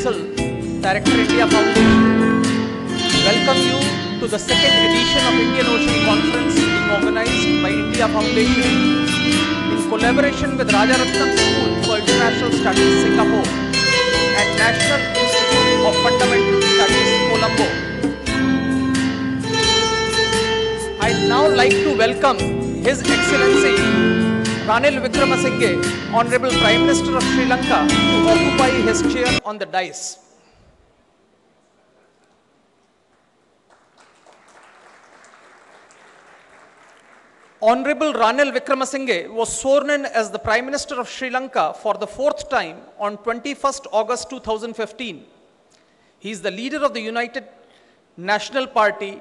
Bansal, Director India Foundation, welcome you to the second edition of Indian Ocean Conference being organized by India Foundation in collaboration with Rajaratnam School for International Studies, Singapore and National Institute of Fundamental Studies, Colombo. I'd now like to welcome His Excellency Ranil Wickramasinghe, Honorable Prime Minister of Sri Lanka, to occupy his chair on the dais. Honorable Ranil Wickramasinghe was sworn in as the Prime Minister of Sri Lanka for the fourth time on 21st August 2015. He is the leader of the United National Party.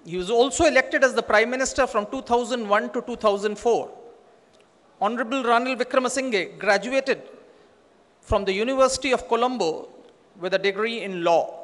He was also elected as the Prime Minister from 2001 to 2004. Honorable Ranil Wickramasinghe graduated from the University of Colombo with a degree in law.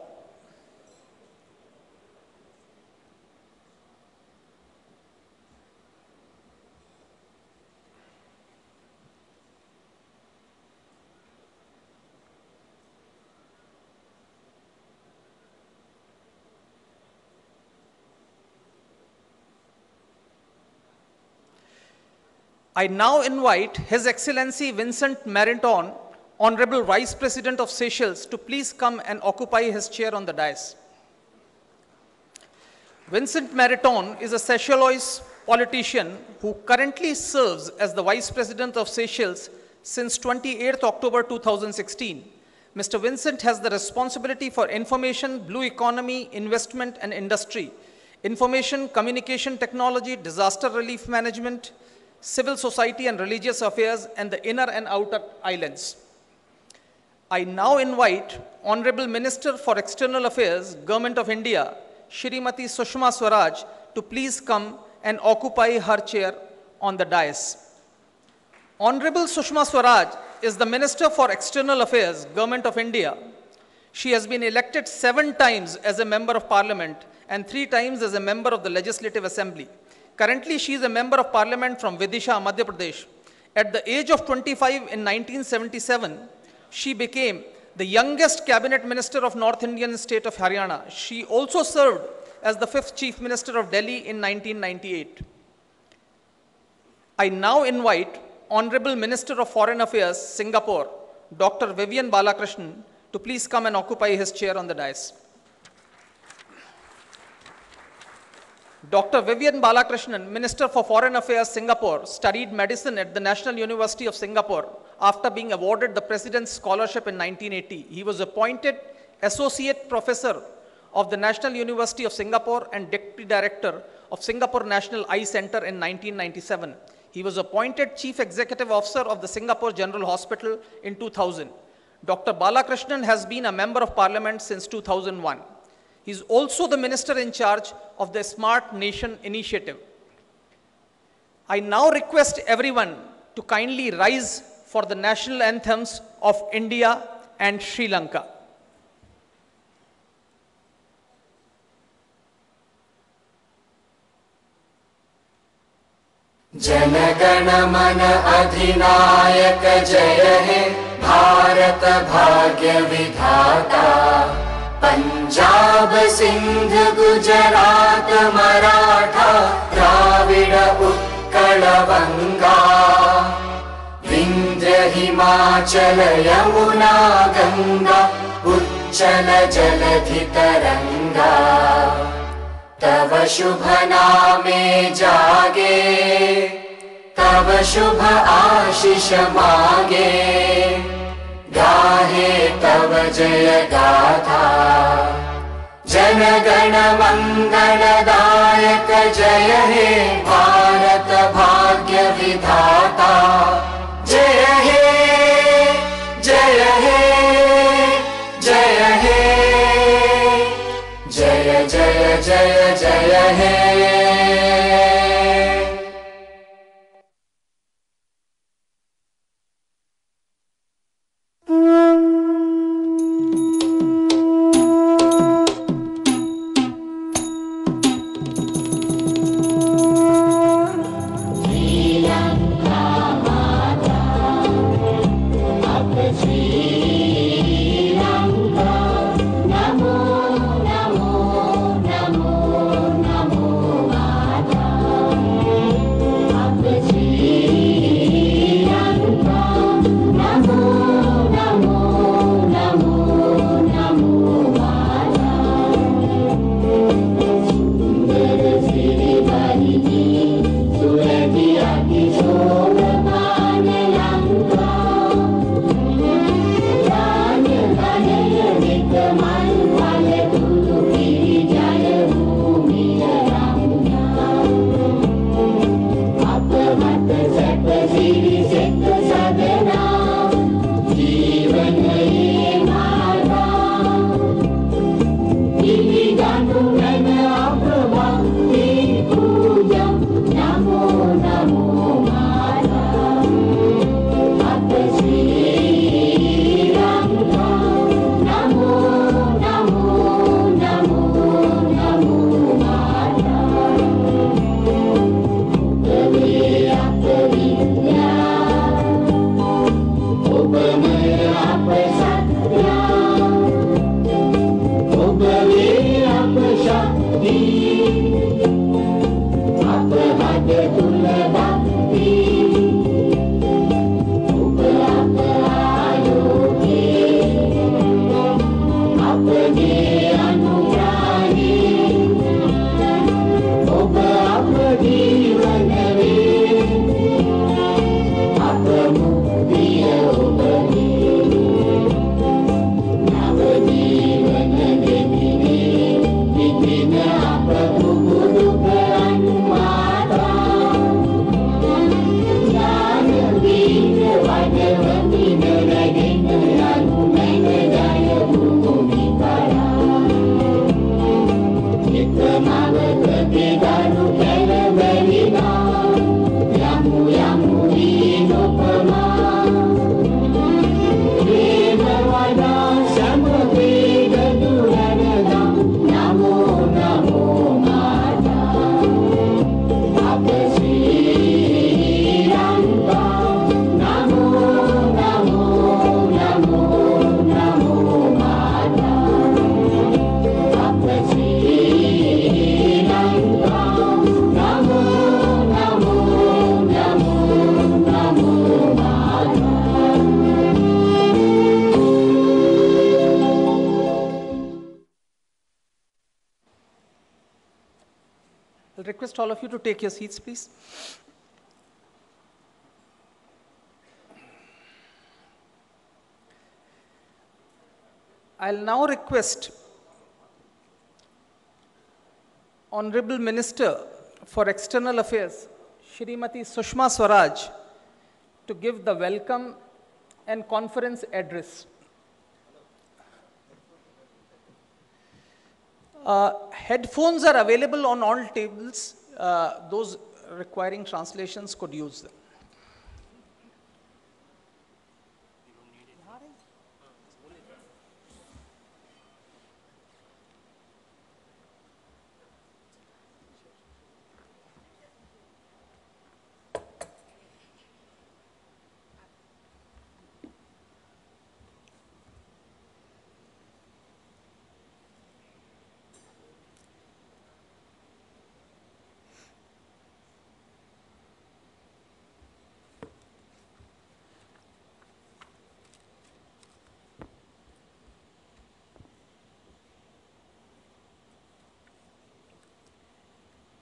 I now invite His Excellency Vincent Meriton, Honorable Vice President of Seychelles, to please come and occupy his chair on the dais. Vincent Meriton is a Seychelles politician who currently serves as the Vice President of Seychelles since 28th October 2016. Mr. Vincent has the responsibility for information, blue economy, investment and industry, information, communication technology, disaster relief management, civil society and religious affairs, and the inner and outer islands. I now invite Honorable Minister for External Affairs, Government of India, Shrimati Sushma Swaraj, to please come and occupy her chair on the dais. Honorable Sushma Swaraj is the Minister for External Affairs, Government of India. She has been elected 7 times as a Member of Parliament and 3 times as a Member of the Legislative Assembly. Currently, she is a Member of Parliament from Vidisha, Madhya Pradesh. At the age of 25 in 1977, she became the youngest Cabinet Minister of North Indian state of Haryana. She also served as the 5th Chief Minister of Delhi in 1998. I now invite Honorable Minister of Foreign Affairs, Singapore, Dr. Vivian Balakrishnan, to please come and occupy his chair on the dais. Dr. Vivian Balakrishnan, Minister for Foreign Affairs, Singapore, studied medicine at the National University of Singapore after being awarded the President's Scholarship in 1980. He was appointed Associate Professor of the National University of Singapore and Deputy Director of Singapore National Eye Center in 1997. He was appointed Chief Executive Officer of the Singapore General Hospital in 2000. Dr. Balakrishnan has been a Member of Parliament since 2001. He is also the Minister in charge of the Smart Nation Initiative. I now request everyone to kindly rise for the national anthems of India and Sri Lanka. Jana Mana Adhinayaka Jaya He Bharat Bhagya Vidhata Punjab, Sindh, Gujarat, Maratha, Dravida, Utkala, Vanga, Vindhya, Himachala, Yamuna, Ganga, Uchala, Jaladhi, Taranga. Tava Shubha Name Jage, Tava Shubha Ashisha Mage, गाहे तव जय गाथा जन गण मंगलदायक जय हे भारत भाग्य विधाता जय हे जय हे जय हे जय जय जय जय हे Sri Lanka. request all of you to take your seats, please. I'll now request Honorable Minister for External Affairs, Shrimati Sushma Swaraj, to give the welcome and conference address. Headphones are available on all tables. Those requiring translations could use them.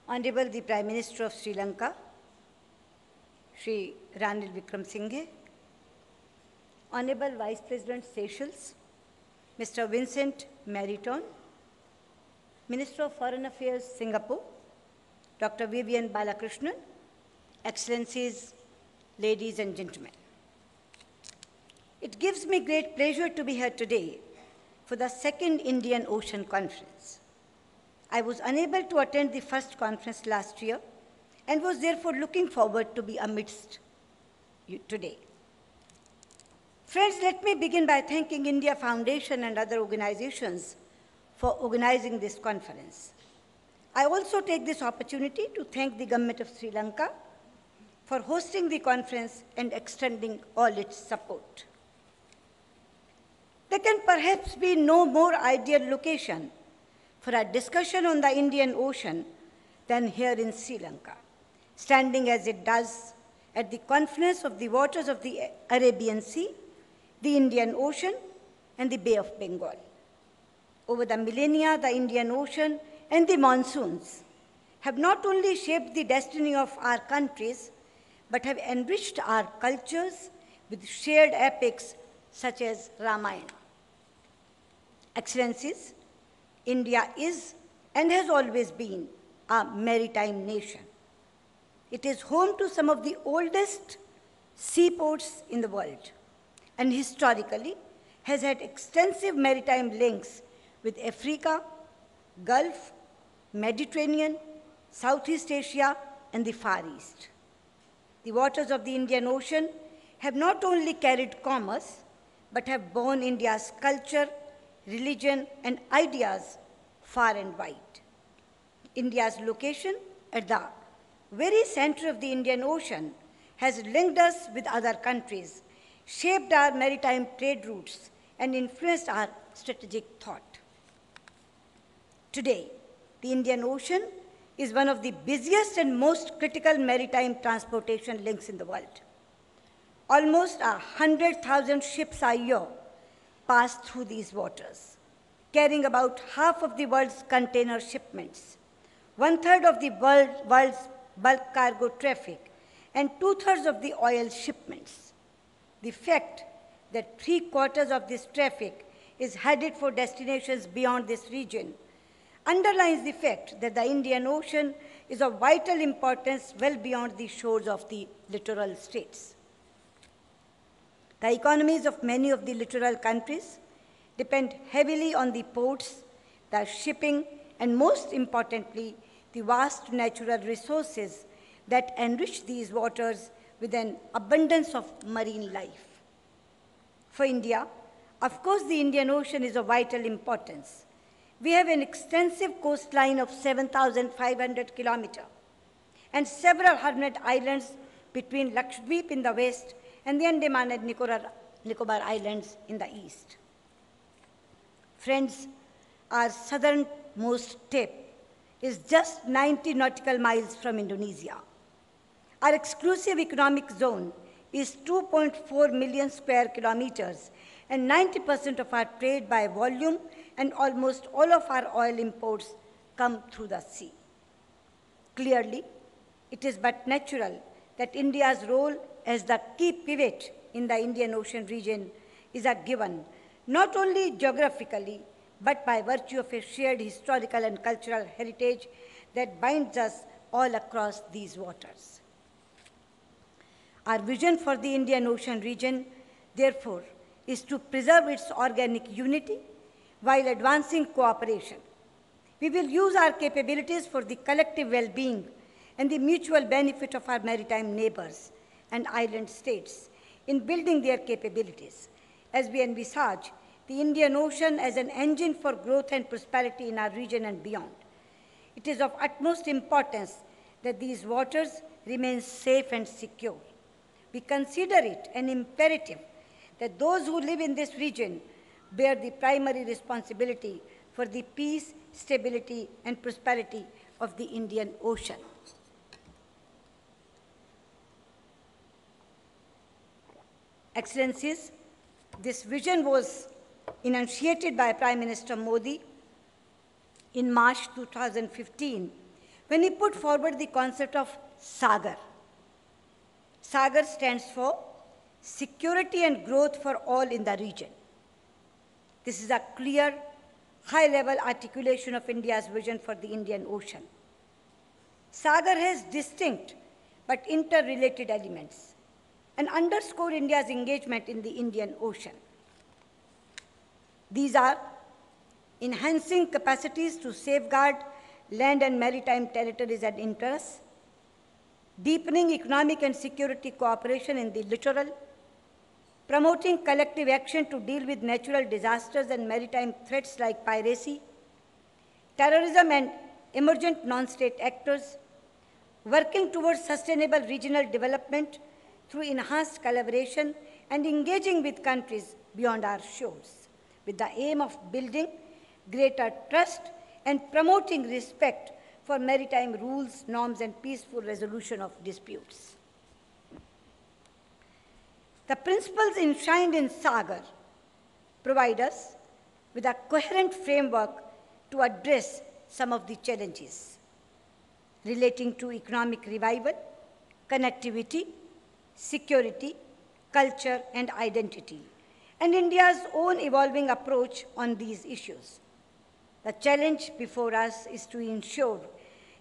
Honorable the Prime Minister of Sri Lanka, Shri Ranil Wickremesinghe, Honorable Vice President Seychelles, Mr. Vincent Meriton, Minister of Foreign Affairs, Singapore, Dr. Vivian Balakrishnan, Excellencies, ladies and gentlemen. It gives me great pleasure to be here today for the second Indian Ocean Conference. I was unable to attend the first conference last year and was therefore looking forward to be amidst you today. Friends, let me begin by thanking India Foundation and other organizations for organizing this conference. I also take this opportunity to thank the Government of Sri Lanka for hosting the conference and extending all its support. There can perhaps be no more ideal location for a discussion on the Indian Ocean than here in Sri Lanka, standing as it does at the confluence of the waters of the Arabian Sea, the Indian Ocean, and the Bay of Bengal. Over the millennia, the Indian Ocean and the monsoons have not only shaped the destiny of our countries, but have enriched our cultures with shared epics such as Ramayana. Excellencies, India is and has always been a maritime nation. It is home to some of the oldest seaports in the world and historically has had extensive maritime links with Africa, Gulf, Mediterranean, Southeast Asia, and the Far East. The waters of the Indian Ocean have not only carried commerce, but have borne India's culture, religion, and ideas far and wide. India's location at the very center of the Indian Ocean has linked us with other countries, shaped our maritime trade routes, and influenced our strategic thought. Today, the Indian Ocean is one of the busiest and most critical maritime transportation links in the world. Almost 100,000 ships a year pass through these waters, carrying about half of the world's container shipments, 1/3 of the world's bulk cargo traffic, and 2/3 of the oil shipments. The fact that 3/4 of this traffic is headed for destinations beyond this region underlines the fact that the Indian Ocean is of vital importance well beyond the shores of the littoral states. The economies of many of the littoral countries depend heavily on the ports, the shipping, and most importantly, the vast natural resources that enrich these waters with an abundance of marine life. For India, of course, the Indian Ocean is of vital importance. We have an extensive coastline of 7,500 kilometers and several hundred islands between Lakshadweep in the west and the Andaman and Nicobar Islands in the east. Friends, our southernmost tip is just 90 nautical miles from Indonesia. Our exclusive economic zone is 2.4 million square kilometers, and 90% of our trade by volume and almost all of our oil imports come through the sea. Clearly, it is but natural that India's role as the key pivot in the Indian Ocean region is a given, not only geographically, but by virtue of a shared historical and cultural heritage that binds us all across these waters. Our vision for the Indian Ocean region, therefore, is to preserve its organic unity while advancing cooperation. We will use our capabilities for the collective well-being and the mutual benefit of our maritime neighbors and island states in building their capabilities as we envisage the Indian Ocean as an engine for growth and prosperity in our region and beyond. It is of utmost importance that these waters remain safe and secure. We consider it an imperative that those who live in this region bear the primary responsibility for the peace, stability, and prosperity of the Indian Ocean. Excellencies, this vision was enunciated by Prime Minister Modi in March 2015 when he put forward the concept of SAGAR. SAGAR stands for Security and Growth for All in the Region. This is a clear, high-level articulation of India's vision for the Indian Ocean. SAGAR has distinct but interrelated elements and underscore India's engagement in the Indian Ocean. These are enhancing capacities to safeguard land and maritime territories and interests, deepening economic and security cooperation in the littoral, promoting collective action to deal with natural disasters and maritime threats like piracy, terrorism and emergent non-state actors, working towards sustainable regional development through enhanced collaboration and engaging with countries beyond our shores, with the aim of building greater trust and promoting respect for maritime rules, norms, and peaceful resolution of disputes. The principles enshrined in SAGAR provide us with a coherent framework to address some of the challenges relating to economic revival, connectivity, security, culture, and identity, and India's own evolving approach on these issues. The challenge before us is to ensure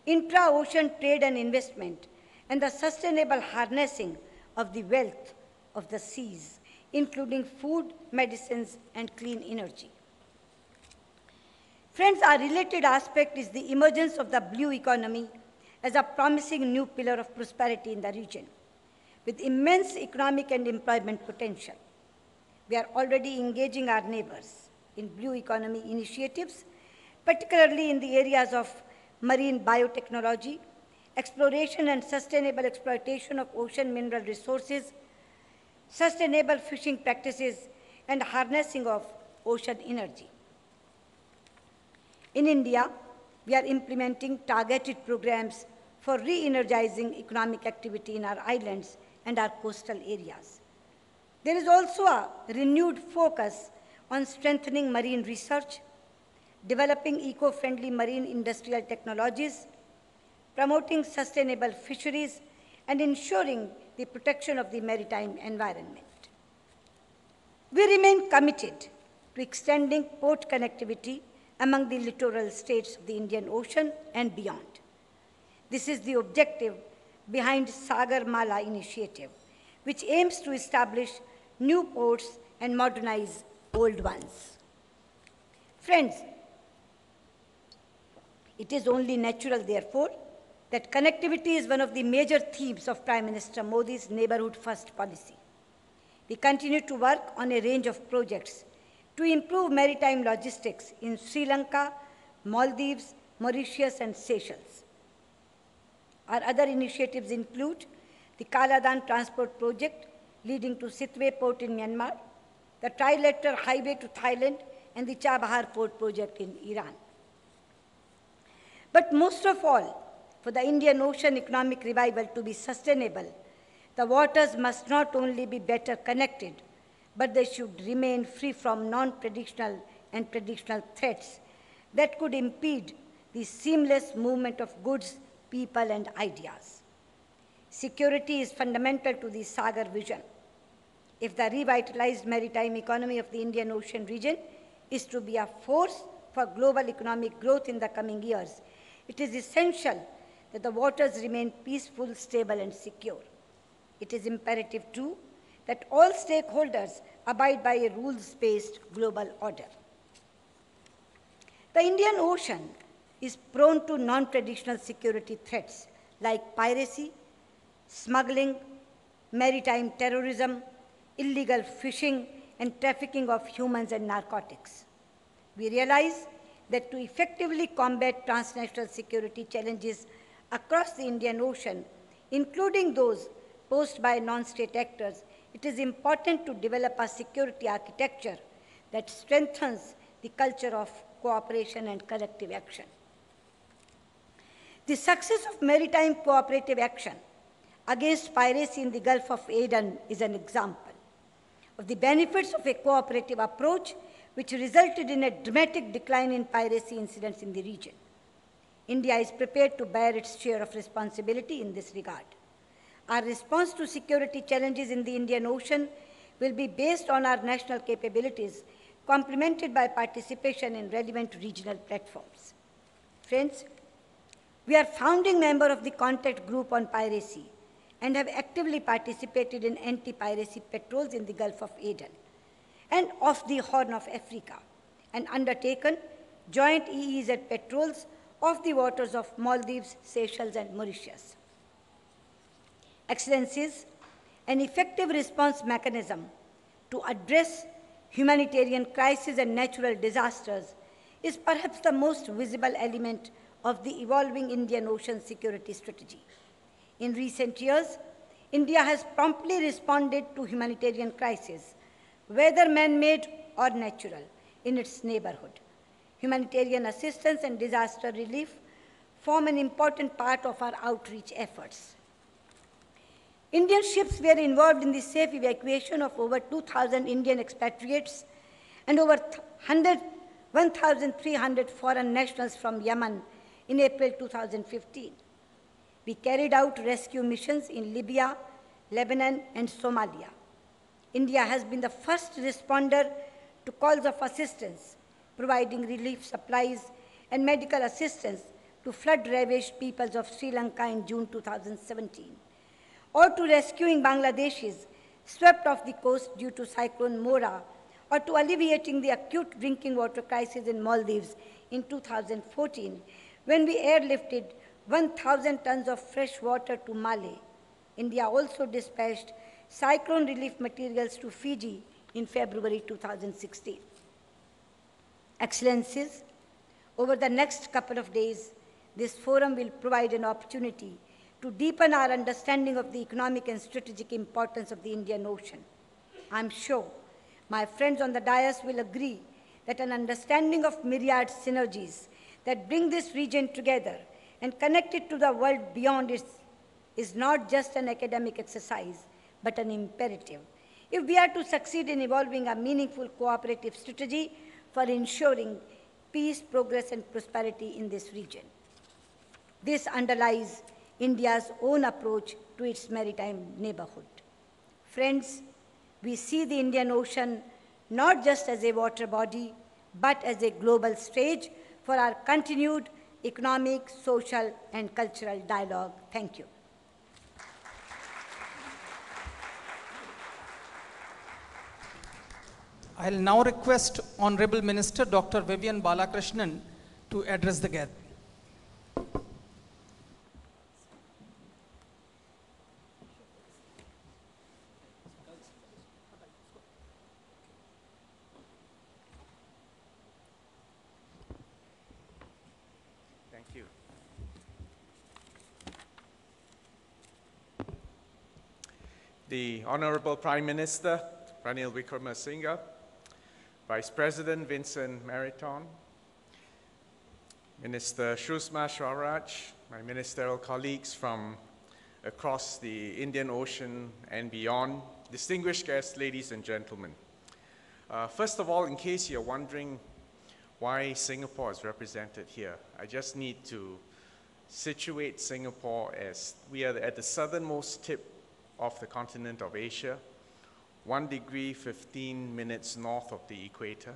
intra-ocean trade and investment and the sustainable harnessing of the wealth of the seas, including food, medicines, and clean energy. Friends, our related aspect is the emergence of the blue economy as a promising new pillar of prosperity in the region, with immense economic and employment potential. We are already engaging our neighbors in blue economy initiatives, particularly in the areas of marine biotechnology, exploration and sustainable exploitation of ocean mineral resources, sustainable fishing practices, and harnessing of ocean energy. In India, we are implementing targeted programs for re-energizing economic activity in our islands and our coastal areas. There is also a renewed focus on strengthening marine research, developing eco-friendly marine industrial technologies, promoting sustainable fisheries, and ensuring the protection of the maritime environment. We remain committed to extending port connectivity among the littoral states of the Indian Ocean and beyond. This is the objective behind Sagar Mala initiative, which aims to establish new ports and modernize old ones. Friends, it is only natural, therefore, that connectivity is one of the major themes of Prime Minister Modi's Neighborhood First policy. We continue to work on a range of projects to improve maritime logistics in Sri Lanka, Maldives, Mauritius, and Seychelles. Our other initiatives include the Kaladan Transport Project leading to Sitwe Port in Myanmar, the Trilateral Highway to Thailand, and the Chabahar Port Project in Iran. But most of all, for the Indian Ocean economic revival to be sustainable, the waters must not only be better connected, but they should remain free from non-traditional and traditional threats that could impede the seamless movement of goods, people, and ideas. Security is fundamental to the Sagar vision. If the revitalized maritime economy of the Indian Ocean region is to be a force for global economic growth in the coming years, it is essential that the waters remain peaceful, stable, and secure. It is imperative, too, that all stakeholders abide by a rules-based global order. The Indian Ocean is prone to non-traditional security threats like piracy, smuggling, maritime terrorism, illegal fishing, and trafficking of humans and narcotics. We realize that to effectively combat transnational security challenges across the Indian Ocean, including those posed by non-state actors, it is important to develop a security architecture that strengthens the culture of cooperation and collective action. The success of maritime cooperative action against piracy in the Gulf of Aden is an example of the benefits of a cooperative approach which resulted in a dramatic decline in piracy incidents in the region. India is prepared to bear its share of responsibility in this regard. Our response to security challenges in the Indian Ocean will be based on our national capabilities, complemented by participation in relevant regional platforms. Friends, we are founding member of the Contact Group on Piracy and have actively participated in anti-piracy patrols in the Gulf of Aden and off the Horn of Africa, and undertaken joint EEZ patrols off the waters of Maldives, Seychelles, and Mauritius. Excellencies, an effective response mechanism to address humanitarian crises and natural disasters is perhaps the most visible element of the evolving Indian Ocean security strategy. In recent years, India has promptly responded to humanitarian crises, whether man-made or natural, in its neighborhood. Humanitarian assistance and disaster relief form an important part of our outreach efforts. Indian ships were involved in the safe evacuation of over 2,000 Indian expatriates and over 1,300 foreign nationals from Yemen in April 2015. We carried out rescue missions in Libya, Lebanon, and Somalia. India has been the first responder to calls of assistance, providing relief supplies and medical assistance to flood-ravaged peoples of Sri Lanka in June 2017, or to rescuing Bangladeshis swept off the coast due to Cyclone Mora, or to alleviating the acute drinking water crisis in Maldives in 2014, when we airlifted 1,000 tons of fresh water to Malé. India also dispatched cyclone relief materials to Fiji in February 2016. Excellencies, over the next couple of days, this forum will provide an opportunity to deepen our understanding of the economic and strategic importance of the Indian Ocean. I'm sure my friends on the dais will agree that an understanding of myriad synergies that bring this region together and connect it to the world beyond it is not just an academic exercise, but an imperative, if we are to succeed in evolving a meaningful cooperative strategy for ensuring peace, progress, and prosperity in this region. This underlies India's own approach to its maritime neighborhood. Friends, we see the Indian Ocean not just as a water body, but as a global stage for our continued economic, social, and cultural dialogue. Thank you. I'll now request Honorable Minister Dr. Vivian Balakrishnan to address the gathering. Thank you. The Honorable Prime Minister, Ranil Wickremesinghe, Vice President Vincent Meriton, Minister Sushma Swaraj, my ministerial colleagues from across the Indian Ocean and beyond, distinguished guests, ladies and gentlemen. First of all, in case you're wondering why Singapore is represented here, I just need to situate Singapore as we are at the southernmost tip of the continent of Asia, 1 degree 15 minutes north of the equator.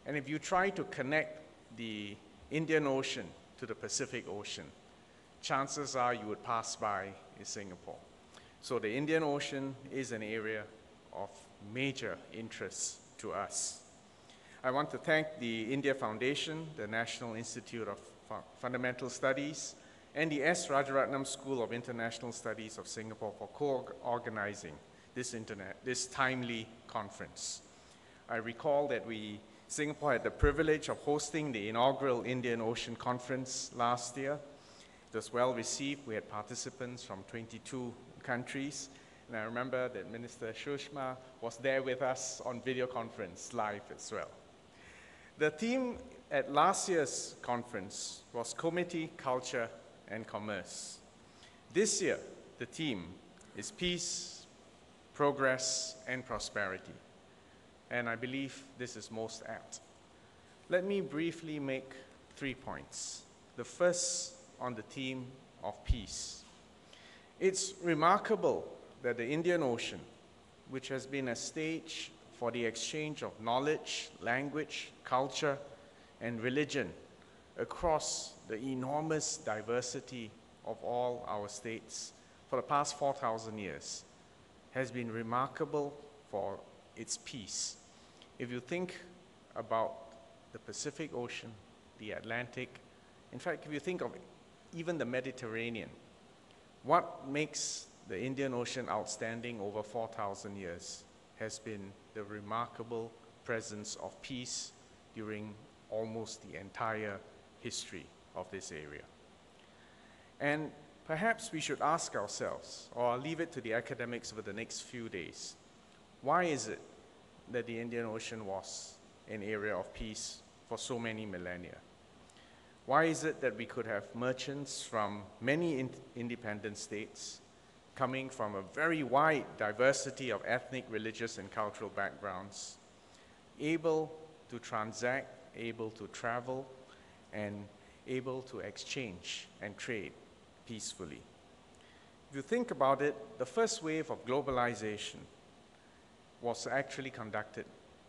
And if you try to connect the Indian Ocean to the Pacific Ocean, chances are you would pass by Singapore. So the Indian Ocean is an area of major interest to us. I want to thank the India Foundation, the National Institute of Fundamental Studies, and the S. Rajaratnam School of International Studies of Singapore for co-organizing this timely conference. I recall that Singapore had the privilege of hosting the inaugural Indian Ocean Conference last year. It was well received. We had participants from 22 countries. And I remember that Minister Shushma was there with us on video conference live as well. The theme at last year's conference was Committee, Culture, and Commerce. This year, the theme is Peace, Progress, and Prosperity. And I believe this is most apt. Let me briefly make 3 points. The first on the theme of peace. It's remarkable that the Indian Ocean, which has been a stage for the exchange of knowledge, language, culture, and religion across the enormous diversity of all our states for the past 4,000 years, has been remarkable for its peace. If you think about the Pacific Ocean, the Atlantic, in fact, if you think of even the Mediterranean, what makes the Indian Ocean outstanding over 4,000 years has been the remarkable presence of peace during almost the entire history of this area. And perhaps we should ask ourselves, or I'll leave it to the academics over the next few days, why is it that the Indian Ocean was an area of peace for so many millennia? Why is it that we could have merchants from many independent states coming from a very wide diversity of ethnic, religious, and cultural backgrounds, able to transact, able to travel, and able to exchange and trade peacefully? If you think about it, the first wave of globalization was actually conducted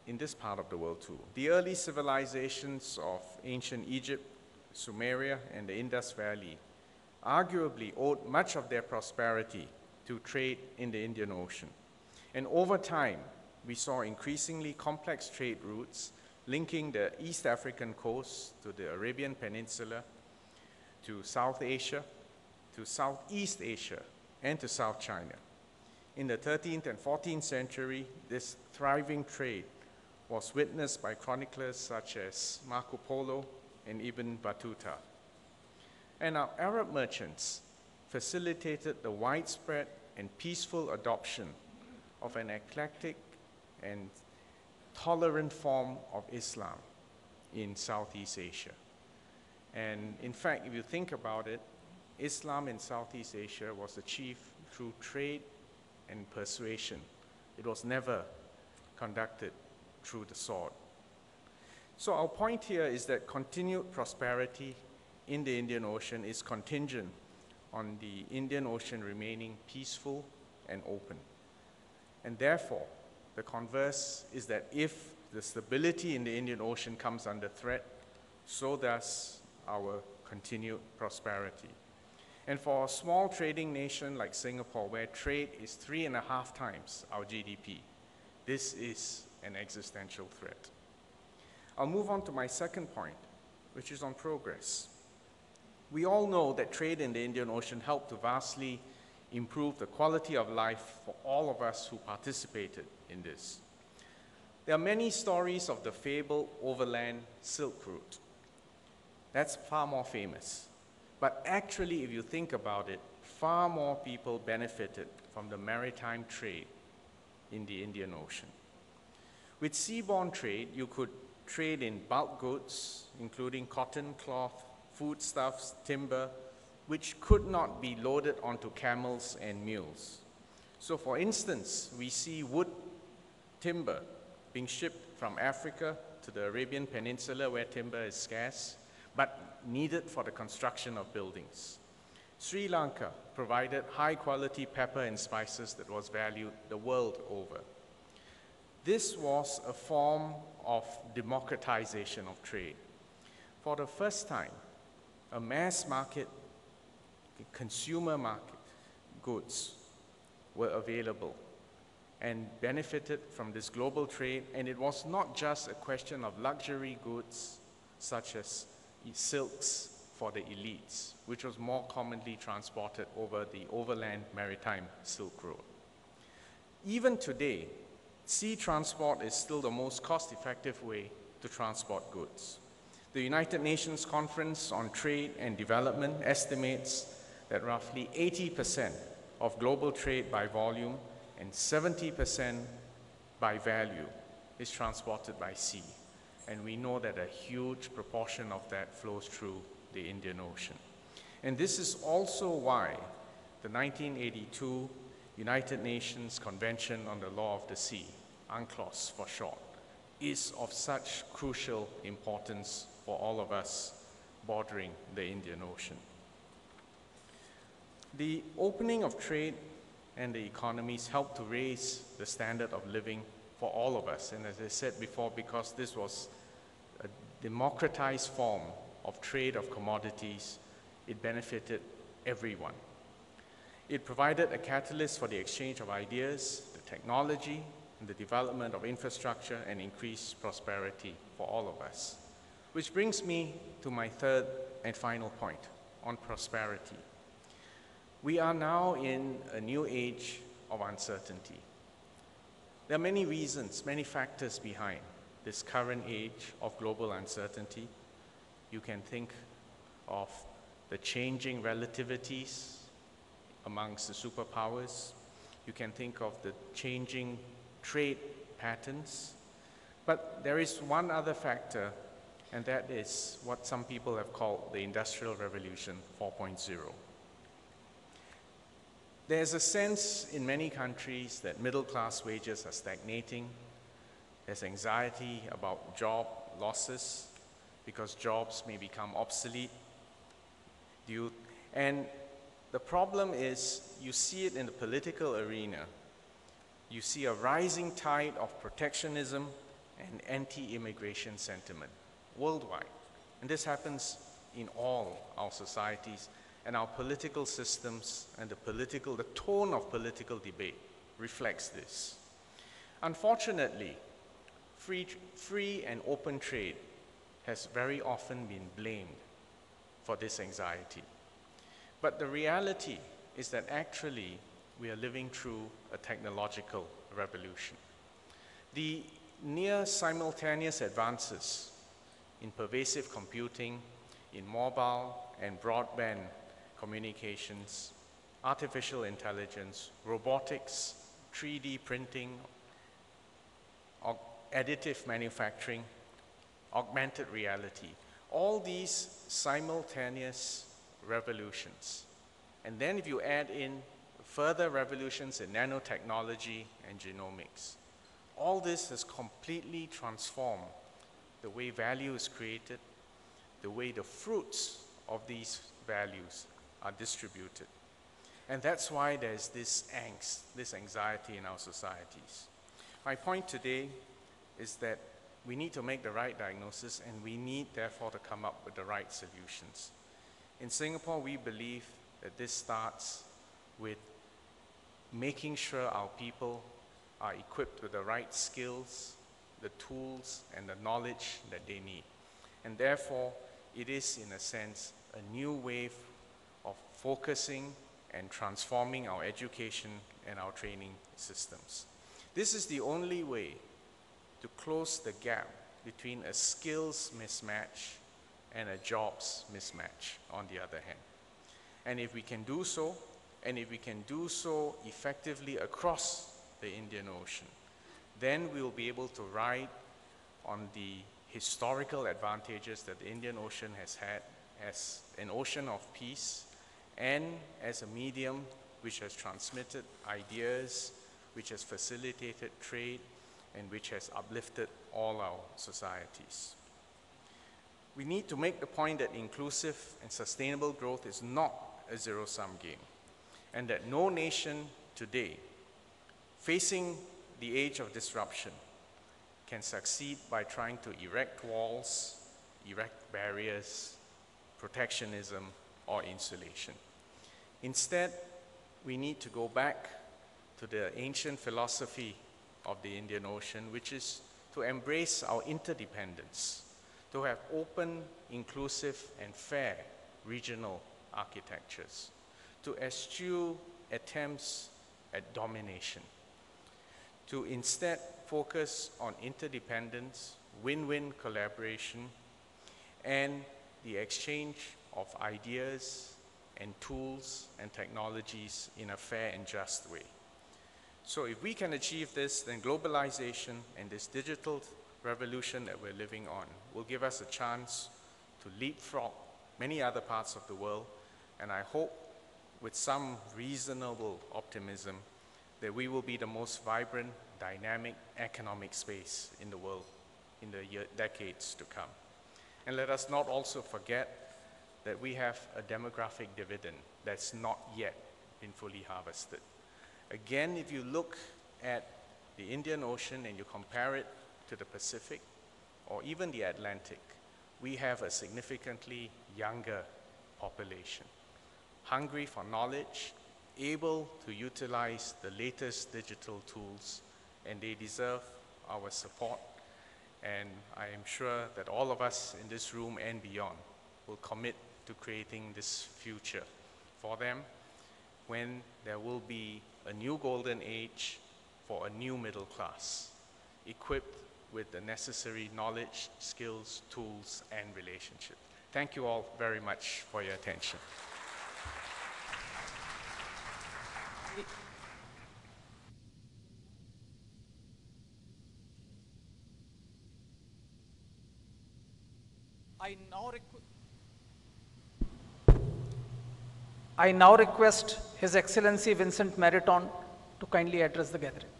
in this part of the world too. The early civilizations of ancient Egypt, Sumeria, and the Indus Valley arguably owed much of their prosperity to trade in the Indian Ocean. And over time, we saw increasingly complex trade routes linking the East African coast to the Arabian Peninsula, to South Asia, to Southeast Asia, and to South China. In the 13th and 14th century, this thriving trade was witnessed by chroniclers such as Marco Polo and Ibn Battuta. And our Arab merchants facilitated the widespread and peaceful adoption of an eclectic and tolerant form of Islam in Southeast Asia. And in fact, if you think about it, Islam in Southeast Asia was achieved through trade and persuasion. It was never conducted through the sword. So our point here is that continued prosperity in the Indian Ocean is contingent on the Indian Ocean remaining peaceful and open. And therefore, the converse is that if the stability in the Indian Ocean comes under threat, so does our continued prosperity. And for a small trading nation like Singapore, where trade is 3.5 times our GDP, this is an existential threat. I'll move on to my second point, which is on progress. We all know that trade in the Indian Ocean helped to vastly improve the quality of life for all of us who participated in this. There are many stories of the fabled overland Silk Route. That's far more famous. But actually, if you think about it, far more people benefited from the maritime trade in the Indian Ocean. With seaborne trade, you could trade in bulk goods, including cotton, cloth, foodstuffs, timber, which could not be loaded onto camels and mules. So for instance, we see wood timber being shipped from Africa to the Arabian Peninsula, where timber is scarce, but needed for the construction of buildings. Sri Lanka provided high-quality pepper and spices that was valued the world over. This was a form of democratization of trade. For the first time, a mass market, consumer market goods were available and benefited from this global trade, and it was not just a question of luxury goods such as silks for the elites, which was more commonly transported over the overland maritime Silk Road. Even today, sea transport is still the most cost-effective way to transport goods. The United Nations Conference on Trade and Development estimates that roughly 80% of global trade by volume and 70% by value is transported by sea. And we know that a huge proportion of that flows through the Indian Ocean. And this is also why the 1982 United Nations Convention on the Law of the Sea, UNCLOS for short, is of such crucial importance for all of us bordering the Indian Ocean. The opening of trade and the economies helped to raise the standard of living for all of us. And as I said before, because this was a democratized form of trade of commodities, it benefited everyone. It provided a catalyst for the exchange of ideas, the technology, and the development of infrastructure and increased prosperity for all of us. Which brings me to my third and final point on prosperity. We are now in a new age of uncertainty. There are many reasons, many factors behind this current age of global uncertainty. You can think of the changing relativities amongst the superpowers. You can think of the changing trade patterns. But there is one other factor, and that is what some people have called the Industrial Revolution 4.0. There's a sense in many countries that middle-class wages are stagnating. There's anxiety about job losses because jobs may become obsolete. And the problem is, you see it in the political arena. You see a rising tide of protectionism and anti-immigration sentiment worldwide. And this happens in all our societies, and our political systems and the tone of political debate reflects this. Unfortunately, free and open trade has very often been blamed for this anxiety. But the reality is that actually we are living through a technological revolution. The near simultaneous advances in pervasive computing, in mobile and broadband communications, artificial intelligence, robotics, 3D printing, additive manufacturing, augmented reality, all these simultaneous revolutions. And then if you add in further revolutions in nanotechnology and genomics, all this has completely transformed the way value is created, the way the fruits of these values are distributed. And that's why there's this angst, this anxiety in our societies. My point today is that we need to make the right diagnosis, and we need, therefore, to come up with the right solutions. In Singapore, we believe that this starts with making sure our people are equipped with the right skills, the tools, and the knowledge that they need. And therefore, it is, in a sense, a new wave of focusing and transforming our education and our training systems. This is the only way to close the gap between a skills mismatch and a jobs mismatch on the other hand. And if we can do so, and if we can do so effectively across the Indian Ocean, then we'll be able to ride on the historical advantages that the Indian Ocean has had as an ocean of peace and as a medium which has transmitted ideas, which has facilitated trade, and which has uplifted all our societies. we need to make the point that inclusive and sustainable growth is not a zero-sum game, and that no nation today facing the age of disruption can succeed by trying to erect walls, erect barriers, protectionism, or insulation. Instead, we need to go back to the ancient philosophy of the Indian Ocean, which is to embrace our interdependence, to have open, inclusive, and fair regional architectures, to eschew attempts at domination, to instead focus on interdependence, win-win collaboration, and the exchange of ideas and tools and technologies in a fair and just way. So if we can achieve this, then globalization and this digital revolution that we're living on will give us a chance to leapfrog many other parts of the world, and I hope with some reasonable optimism that we will be the most vibrant, dynamic economic space in the world in the decades to come. And let us not also forget that we have a demographic dividend that's not yet been fully harvested. Again, if you look at the Indian Ocean and you compare it to the Pacific or even the Atlantic, we have a significantly younger population, hungry for knowledge, able to utilize the latest digital tools, and they deserve our support. And I am sure that all of us in this room and beyond will commit to creating this future for them when there will be a new golden age for a new middle class, equipped with the necessary knowledge, skills, tools, and relationships. Thank you all very much for your attention. I now request His Excellency Vincent Meriton to kindly address the gathering.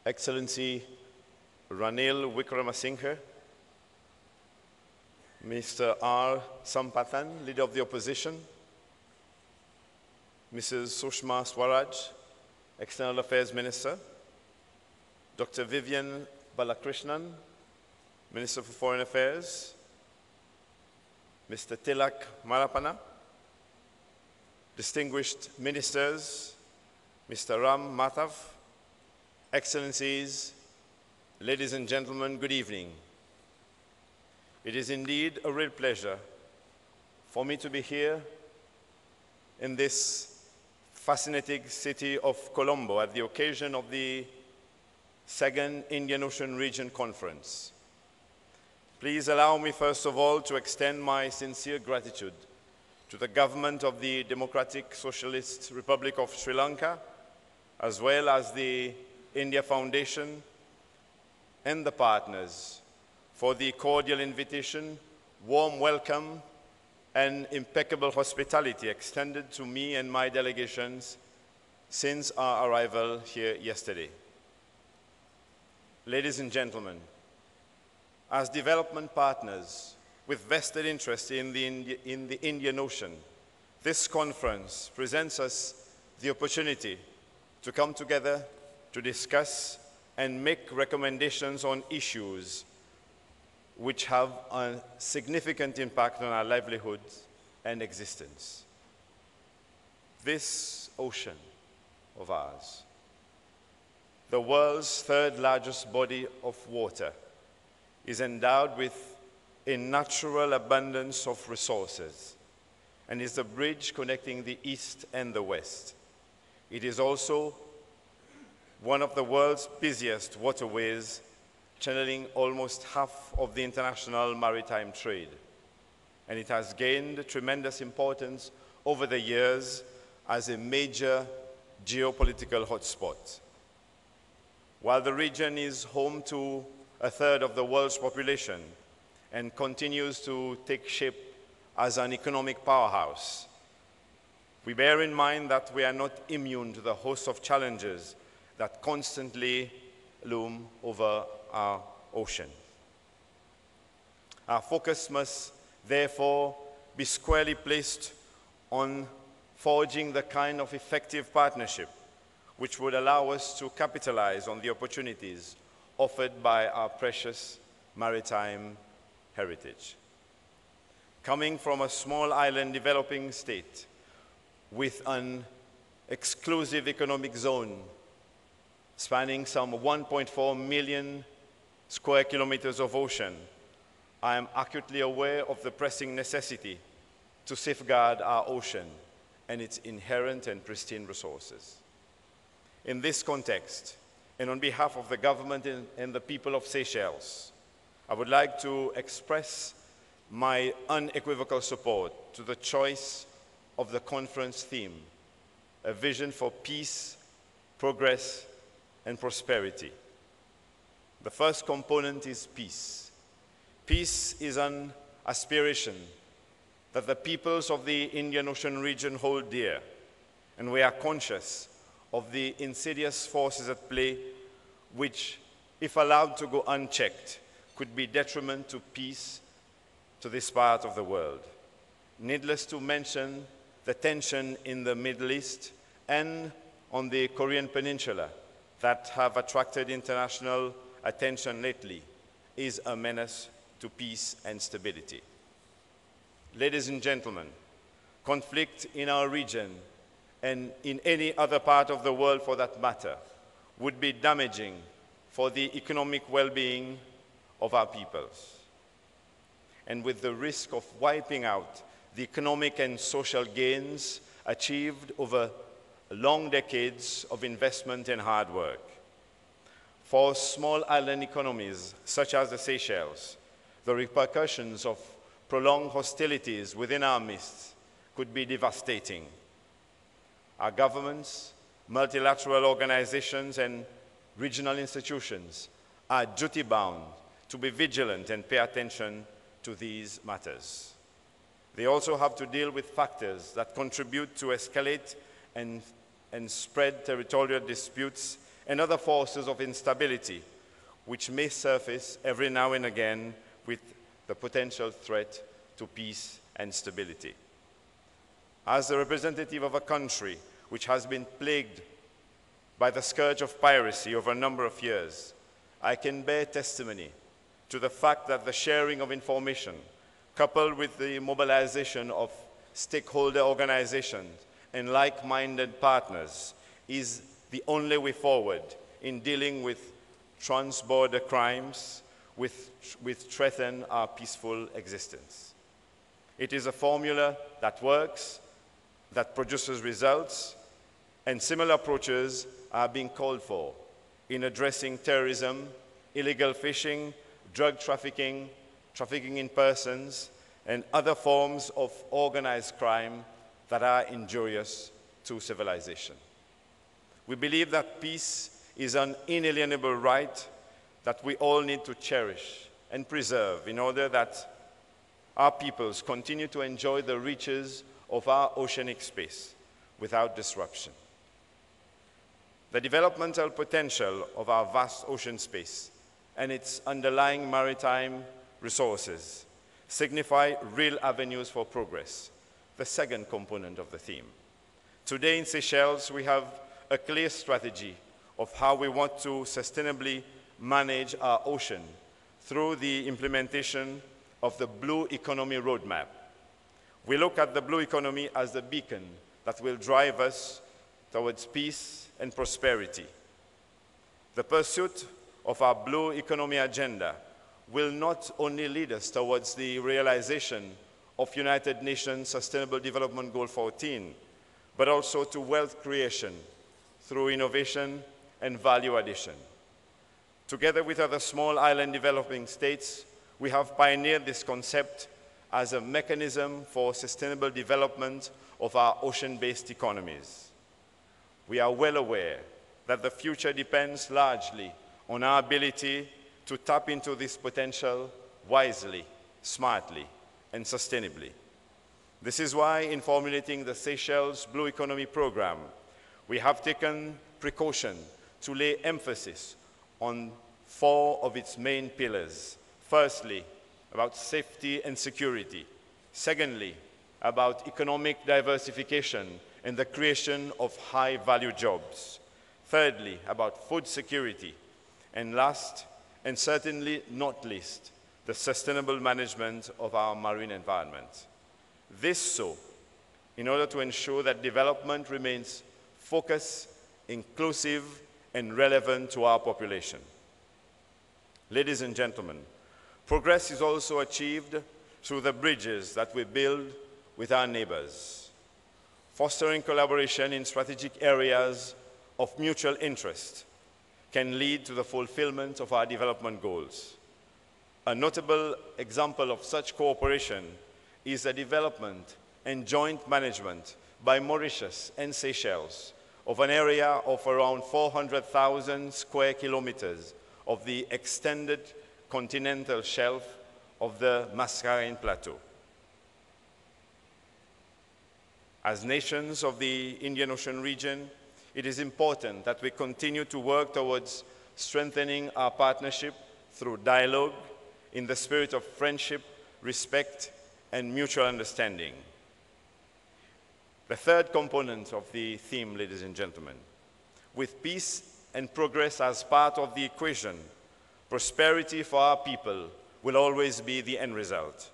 Excellency Ranil Wickramasinghe, Mr. R. Sampathan, Leader of the Opposition, Mrs. Sushma Swaraj, External Affairs Minister, Dr. Vivian Balakrishnan, Minister for Foreign Affairs, Mr. Tilak Marapana, distinguished ministers, Mr. Ram Mathav, Excellencies, ladies and gentlemen, good evening. It is indeed a real pleasure for me to be here in this fascinating city of Colombo at the occasion of the Second Indian Ocean Region Conference. Please allow me first of all to extend my sincere gratitude to the government of the Democratic Socialist Republic of Sri Lanka, as well as the India Foundation and the partners for the cordial invitation, warm welcome, and impeccable hospitality extended to me and my delegations since our arrival here yesterday. Ladies and gentlemen, as development partners with vested interest in the Indian Ocean, this conference presents us the opportunity to come together to discuss and make recommendations on issues which have a significant impact on our livelihoods and existence. This ocean of ours, the world's third largest body of water, is endowed with a natural abundance of resources and is the bridge connecting the East and the West. It is also one of the world's busiest waterways, channeling almost half of the international maritime trade. And it has gained tremendous importance over the years as a major geopolitical hotspot. While the region is home to a third of the world's population and continues to take shape as an economic powerhouse, we bear in mind that we are not immune to the host of challenges that constantly loom over our ocean. Our focus must therefore be squarely placed on forging the kind of effective partnership which would allow us to capitalize on the opportunities offered by our precious maritime heritage. Coming from a small island developing state with an exclusive economic zone spanning some 1.4 million square kilometers of ocean, I am acutely aware of the pressing necessity to safeguard our ocean and its inherent and pristine resources. In this context, and on behalf of the government and the people of Seychelles, I would like to express my unequivocal support to the choice of the conference theme, a vision for peace, progress, and prosperity. The first component is peace. Peace is an aspiration that the peoples of the Indian Ocean region hold dear, and we are conscious of the insidious forces at play which, if allowed to go unchecked, could be detriment to peace to this part of the world. Needless to mention, the tension in the Middle East and on the Korean Peninsula that have attracted international attention lately is a menace to peace and stability. Ladies and gentlemen, conflict in our region and in any other part of the world for that matter would be damaging for the economic well-being of our peoples, and with the risk of wiping out the economic and social gains achieved over long decades of investment and hard work. For small island economies such as the Seychelles, the repercussions of prolonged hostilities within our midst could be devastating. Our governments, multilateral organizations, and regional institutions are duty-bound to be vigilant and pay attention to these matters. They also have to deal with factors that contribute to escalate and spread territorial disputes and other forces of instability, which may surface every now and again with the potential threat to peace and stability. As the representative of a country which has been plagued by the scourge of piracy over a number of years, I can bear testimony to the fact that the sharing of information, coupled with the mobilization of stakeholder organizations and like-minded partners, is the only way forward in dealing with trans-border crimes which threaten our peaceful existence. It is a formula that works, that produces results, and similar approaches are being called for in addressing terrorism, illegal fishing, drug trafficking, trafficking in persons, and other forms of organized crime that are injurious to civilization. We believe that peace is an inalienable right that we all need to cherish and preserve in order that our peoples continue to enjoy the riches of our oceanic space without disruption. The developmental potential of our vast ocean space and its underlying maritime resources signify real avenues for progress, the second component of the theme. Today in Seychelles, we have a clear strategy of how we want to sustainably manage our ocean through the implementation of the Blue Economy Roadmap. We look at the blue economy as the beacon that will drive us towards peace and prosperity. The pursuit of our blue economy agenda will not only lead us towards the realization of United Nations Sustainable Development Goal 14, but also to wealth creation through innovation and value addition. Together with other small island developing states, we have pioneered this concept as a mechanism for sustainable development of our ocean-based economies. we are well aware that the future depends largely on our ability to tap into this potential wisely, smartly, and sustainably. This is why, in formulating the Seychelles Blue Economy Program, we have taken precaution to lay emphasis on 4 of its main pillars. Firstly, about safety and security. Secondly, about economic diversification and the creation of high-value jobs. Thirdly, about food security. And last, and certainly not least, the sustainable management of our marine environment. This so, in order to ensure that development remains focused, inclusive, and relevant to our population. Ladies and gentlemen, progress is also achieved through the bridges that we build with our neighbors, fostering collaboration in strategic areas of mutual interest can lead to the fulfillment of our development goals. A notable example of such cooperation is the development and joint management by Mauritius and Seychelles of an area of around 400,000 square kilometers of the extended continental shelf of the Mascarene Plateau. As nations of the Indian Ocean region, it is important that we continue to work towards strengthening our partnership through dialogue in the spirit of friendship, respect, and mutual understanding. The third component of the theme, ladies and gentlemen, with peace and progress as part of the equation, prosperity for our people will always be the end result.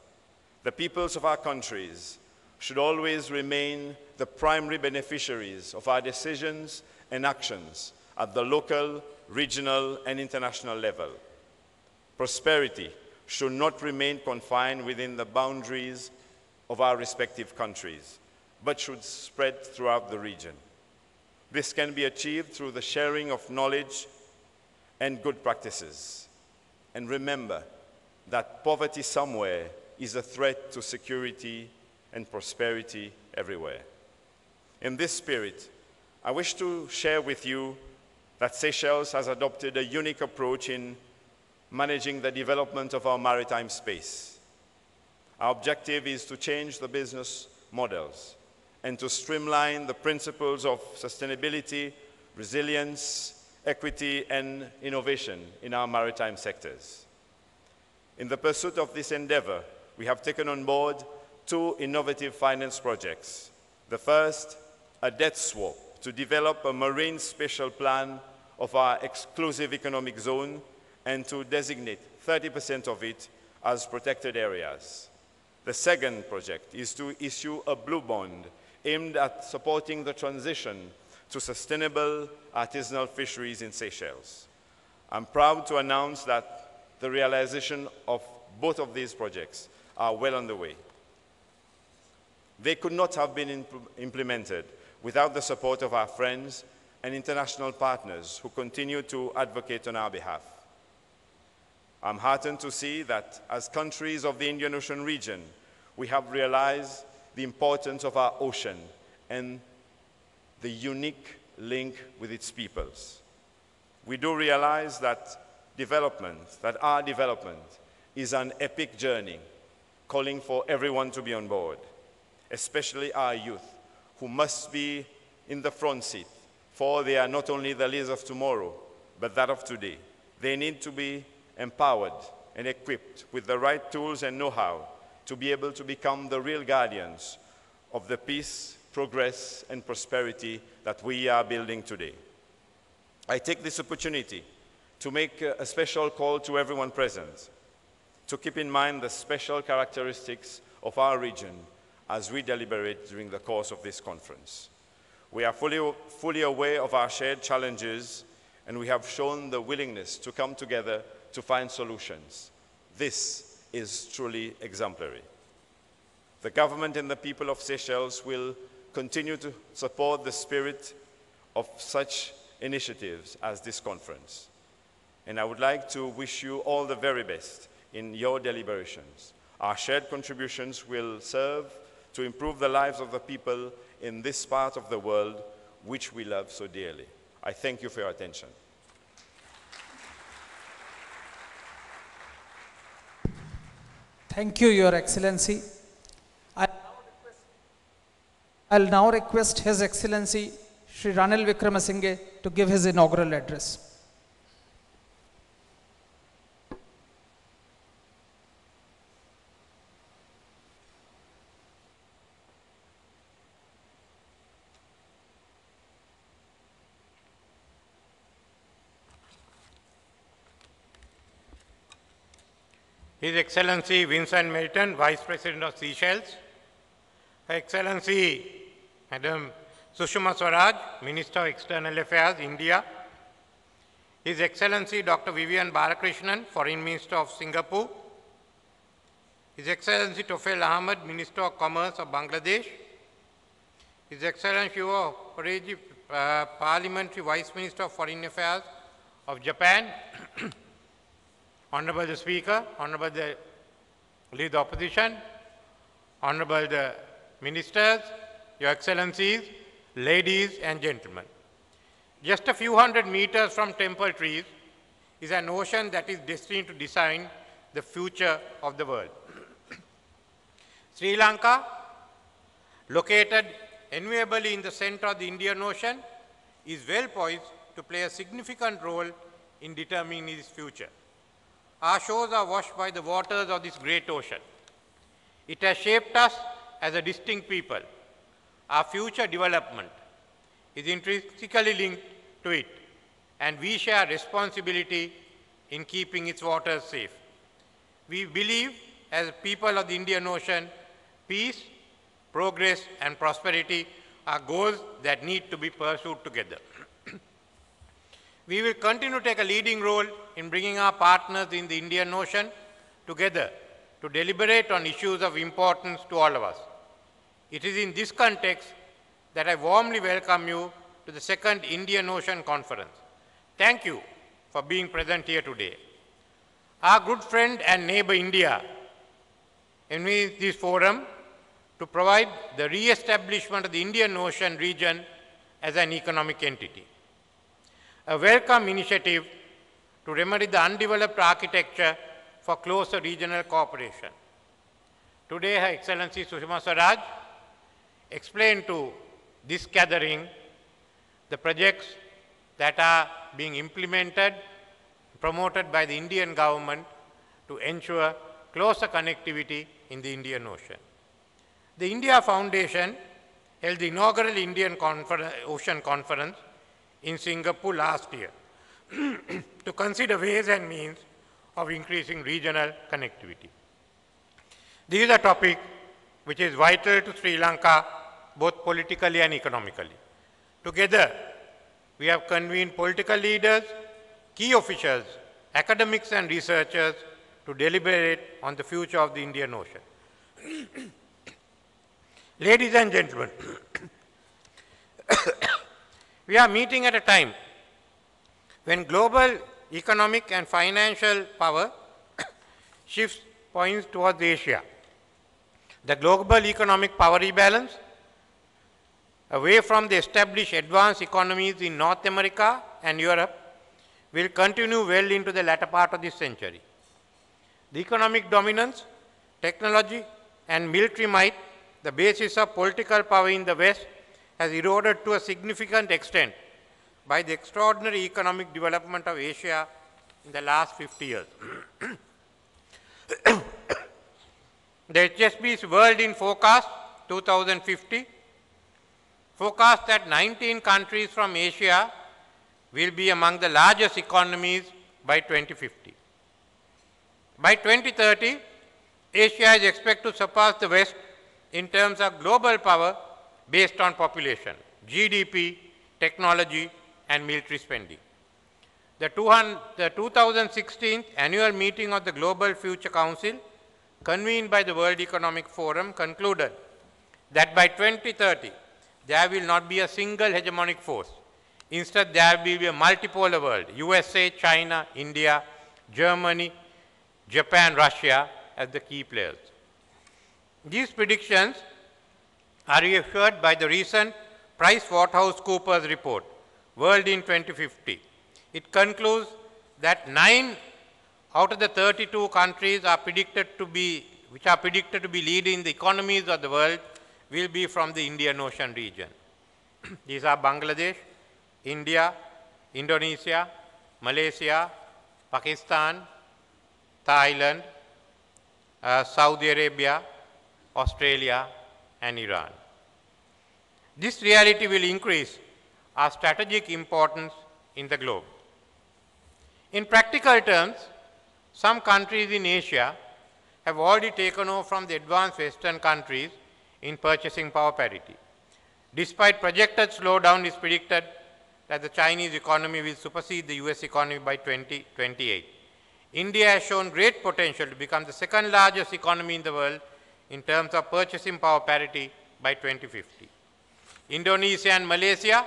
The peoples of our countries should always remain the primary beneficiaries of our decisions and actions at the local, regional, and international level. Prosperity should not remain confined within the boundaries of our respective countries, but should spread throughout the region. This can be achieved through the sharing of knowledge and good practices. And remember that poverty somewhere is a threat to security and prosperity everywhere. In this spirit, I wish to share with you that Seychelles has adopted a unique approach in managing the development of our maritime space. Our objective is to change the business models and to streamline the principles of sustainability, resilience, equity, and innovation in our maritime sectors. In the pursuit of this endeavor, we have taken on board 2 innovative finance projects. The first, a debt swap to develop a marine spatial plan of our exclusive economic zone and to designate 30% of it as protected areas. The second project is to issue a blue bond aimed at supporting the transition to sustainable artisanal fisheries in Seychelles. I'm proud to announce that the realization of both of these projects are well on the way. They could not have been implemented without the support of our friends and international partners who continue to advocate on our behalf. I'm heartened to see that as countries of the Indian Ocean region, we have realized the importance of our ocean and the unique link with its peoples. We do realize that our development is an epic journey, calling for everyone to be on board, especially our youth, who must be in the front seat, for they are not only the leaders of tomorrow, but that of today. They need to be empowered and equipped with the right tools and know-how to be able to become the real guardians of the peace, progress, and prosperity that we are building today. I take this opportunity to make a special call to everyone present to keep in mind the special characteristics of our region as we deliberate during the course of this conference. We are fully aware of our shared challenges, and we have shown the willingness to come together to find solutions. This is truly exemplary. The government and the people of Seychelles will continue to support the spirit of such initiatives as this conference. And I would like to wish you all the very best in your deliberations. Our shared contributions will serve to improve the lives of the people in this part of the world which we love so dearly. I thank you for your attention. Thank you, Your Excellency. I'll now request His Excellency Shri Ranil Wickramasinghe to give his inaugural address. His Excellency Vincent Merton, Vice President of Seychelles, Her Excellency Madam Sushma Swaraj, Minister of External Affairs, India, His Excellency Dr. Vivian Balakrishnan, Foreign Minister of Singapore, His Excellency Tofel Ahmed, Minister of Commerce of Bangladesh, His Excellency Shuo Pareji, Parliamentary Vice Minister of Foreign Affairs of Japan, Honorable the Speaker, Honorable the Leader of the Opposition, Honorable the Ministers, Your Excellencies, ladies and gentlemen. Just a few hundred meters from Temple Trees is an ocean that is destined to define the future of the world. Sri Lanka, located enviably in the center of the Indian Ocean, is well poised to play a significant role in determining its future. Our shores are washed by the waters of this great ocean. It has shaped us as a distinct people. Our future development is intrinsically linked to it, and we share responsibility in keeping its waters safe. We believe, as people of the Indian Ocean, peace, progress, and prosperity are goals that need to be pursued together. We will continue to take a leading role in bringing our partners in the Indian Ocean together to deliberate on issues of importance to all of us. It is in this context that I warmly welcome you to the second Indian Ocean Conference. Thank you for being present here today. Our good friend and neighbor India envies this forum to provide the re-establishment of the Indian Ocean region as an economic entity. A welcome initiative to remedy the undeveloped architecture for closer regional cooperation. Today, Her Excellency Sushma Swaraj explained to this gathering the projects that are being implemented, promoted by the Indian government to ensure closer connectivity in the Indian Ocean. The India Foundation held the inaugural Indian Ocean Conference in Singapore last year to consider ways and means of increasing regional connectivity. This is a topic which is vital to Sri Lanka, both politically and economically. Together, we have convened political leaders, key officials, academics and researchers to deliberate on the future of the Indian Ocean. Ladies and gentlemen, we are meeting at a time when global economic and financial power shifts points towards Asia. The global economic power rebalance away from the established advanced economies in North America and Europe will continue well into the latter part of this century. The economic dominance, technology, and military might, the basis of political power in the West, has eroded to a significant extent by the extraordinary economic development of Asia in the last 50 years. The HSB's World in Forecast 2050 forecast that 19 countries from Asia will be among the largest economies by 2050. By 2030, Asia is expected to surpass the West in terms of global power based on population, GDP, technology, and military spending. The 2016 annual meeting of the Global Future Council, convened by the World Economic Forum, concluded that by 2030, there will not be a single hegemonic force. Instead, there will be a multipolar world, USA, China, India, Germany, Japan, Russia as the key players. These predictions are reassured by the recent PricewaterhouseCoopers report, World in 2050. It concludes that 9 out of the 32 countries are predicted to be leading the economies of the world will be from the Indian Ocean region. These are Bangladesh, India, Indonesia, Malaysia, Pakistan, Thailand, Saudi Arabia, Australia, and Iran. This reality will increase our strategic importance in the globe. In practical terms, some countries in Asia have already taken over from the advanced Western countries in purchasing power parity. Despite projected slowdown, it is predicted that the Chinese economy will supersede the US economy by 2028. India has shown great potential to become the second largest economy in the world in terms of purchasing power parity by 2050. Indonesia and Malaysia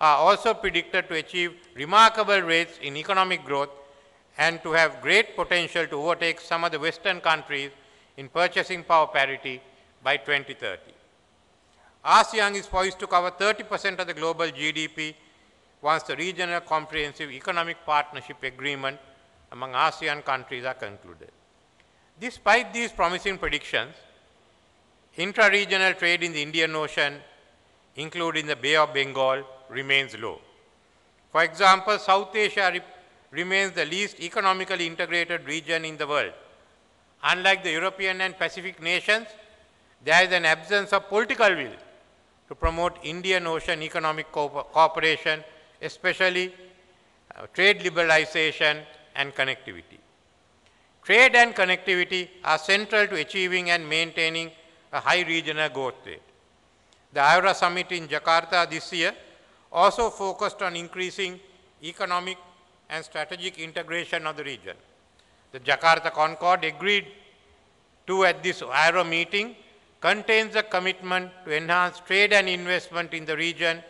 are also predicted to achieve remarkable rates in economic growth and to have great potential to overtake some of the Western countries in purchasing power parity by 2030. ASEAN is poised to cover 30% of the global GDP once the regional comprehensive economic partnership agreement among ASEAN countries are concluded. Despite these promising predictions, intra-regional trade in the Indian Ocean, including the Bay of Bengal, remains low. For example, South Asia remains the least economically integrated region in the world. Unlike the European and Pacific nations, there is an absence of political will to promote Indian Ocean economic cooperation, especially trade liberalization and connectivity. Trade and connectivity are central to achieving and maintaining a high regional growth rate. The IORA summit in Jakarta this year also focused on increasing economic and strategic integration of the region. The Jakarta Concord agreed to at this IORA meeting contains a commitment to enhance trade and investment in the region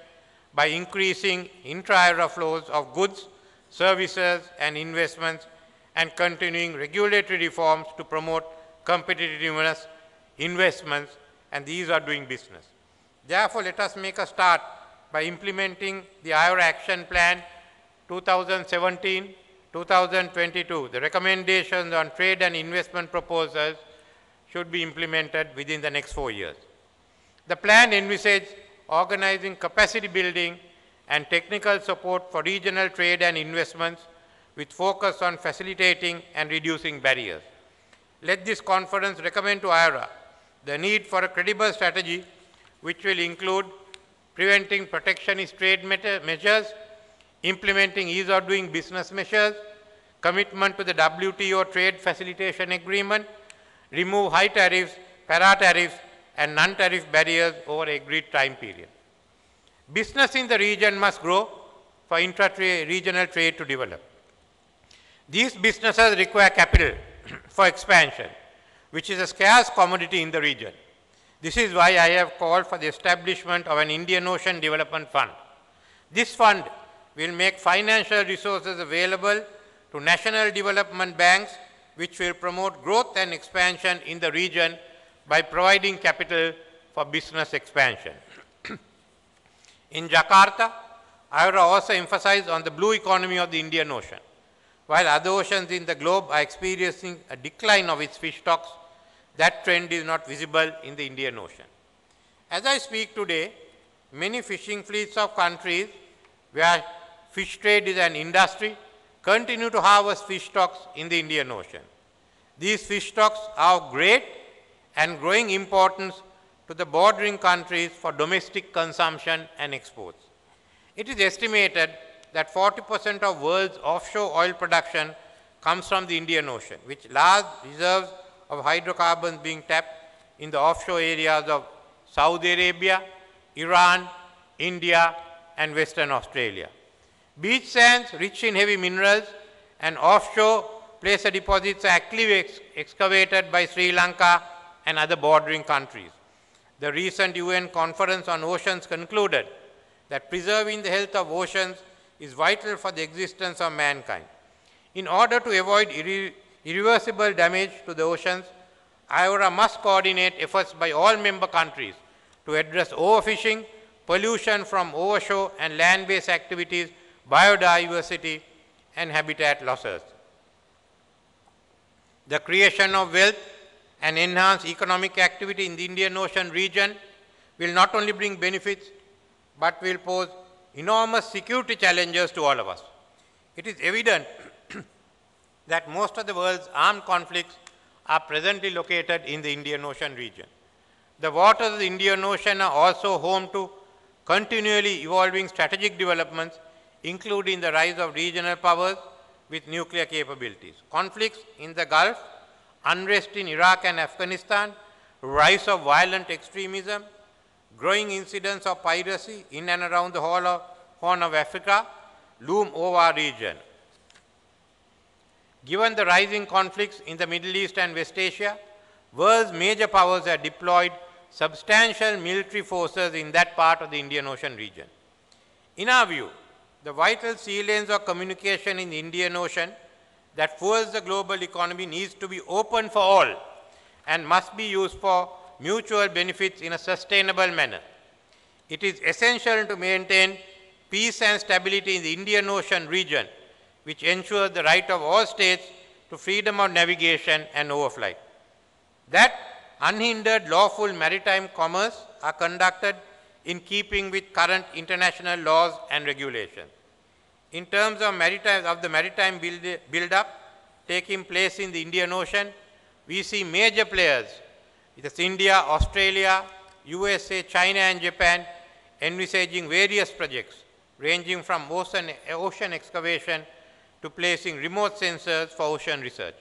by increasing intra-IORA flows of goods, services and investments and continuing regulatory reforms to promote competitiveness, investments, and these are doing business. Therefore, let us make a start by implementing the IORA Action Plan 2017-2022. The recommendations on trade and investment proposals should be implemented within the next 4 years. The plan envisages organizing capacity building and technical support for regional trade and investments with focus on facilitating and reducing barriers. Let this conference recommend to IORA the need for a credible strategy which will include preventing protectionist trade measures, implementing ease of doing business measures, commitment to the WTO trade facilitation agreement, remove high tariffs, para-tariffs, and non-tariff barriers over agreed time period. Business in the region must grow for intra-regional trade to develop. These businesses require capital for expansion, which is a scarce commodity in the region. This is why I have called for the establishment of an Indian Ocean Development Fund. This fund will make financial resources available to national development banks, which will promote growth and expansion in the region by providing capital for business expansion. In Jakarta, IORA also emphasized on the blue economy of the Indian Ocean. While other oceans in the globe are experiencing a decline of its fish stocks, that trend is not visible in the Indian Ocean. As I speak today, many fishing fleets of countries where fish trade is an industry continue to harvest fish stocks in the Indian Ocean. These fish stocks are of great and growing importance to the bordering countries for domestic consumption and exports. It is estimated that 40% of world's offshore oil production comes from the Indian Ocean, with large reserves of hydrocarbons being tapped in the offshore areas of Saudi Arabia, Iran, India, and Western Australia. Beach sands rich in heavy minerals and offshore placer deposits are actively excavated by Sri Lanka and other bordering countries. The recent UN Conference on Oceans concluded that preserving the health of oceans is vital for the existence of mankind. In order to avoid irreversible damage to the oceans, IORA must coordinate efforts by all member countries to address overfishing, pollution from overshore and land-based activities, biodiversity, and habitat losses. The creation of wealth and enhanced economic activity in the Indian Ocean region will not only bring benefits, but will pose enormous security challenges to all of us. It is evident that most of the world's armed conflicts are presently located in the Indian Ocean region. The waters of the Indian Ocean are also home to continually evolving strategic developments, including the rise of regional powers with nuclear capabilities. Conflicts in the Gulf, unrest in Iraq and Afghanistan, rise of violent extremism, growing incidents of piracy in and around the Horn of Africa loom over our region. Given the rising conflicts in the Middle East and West Asia, world's major powers have deployed substantial military forces in that part of the Indian Ocean region. In our view, the vital sea lanes of communication in the Indian Ocean that fuels the global economy needs to be open for all and must be used for mutual benefits in a sustainable manner. It is essential to maintain peace and stability in the Indian Ocean region, which ensures the right of all states to freedom of navigation and overflight. That unhindered lawful maritime commerce are conducted in keeping with current international laws and regulations. In terms of the maritime build-up taking place in the Indian Ocean, we see major players, such as India, Australia, USA, China, and Japan, envisaging various projects ranging from ocean excavation to placing remote sensors for ocean research.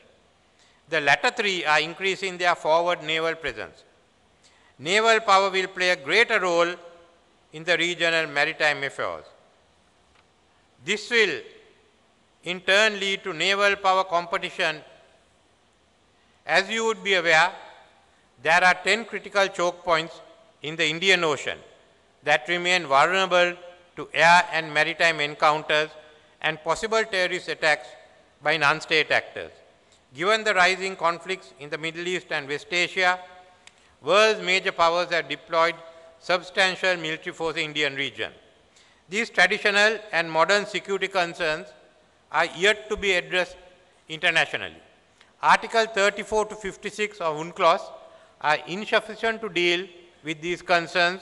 The latter three are increasing their forward naval presence. Naval power will play a greater role in the regional maritime affairs. This will in turn lead to naval power competition. As you would be aware, there are 10 critical choke points in the Indian Ocean that remain vulnerable to air and maritime encounters and possible terrorist attacks by non-state actors. Given the rising conflicts in the Middle East and West Asia, world's major powers have deployed substantial military force in the Indian region. These traditional and modern security concerns are yet to be addressed internationally. Article 34 to 56 of UNCLOS are insufficient to deal with these concerns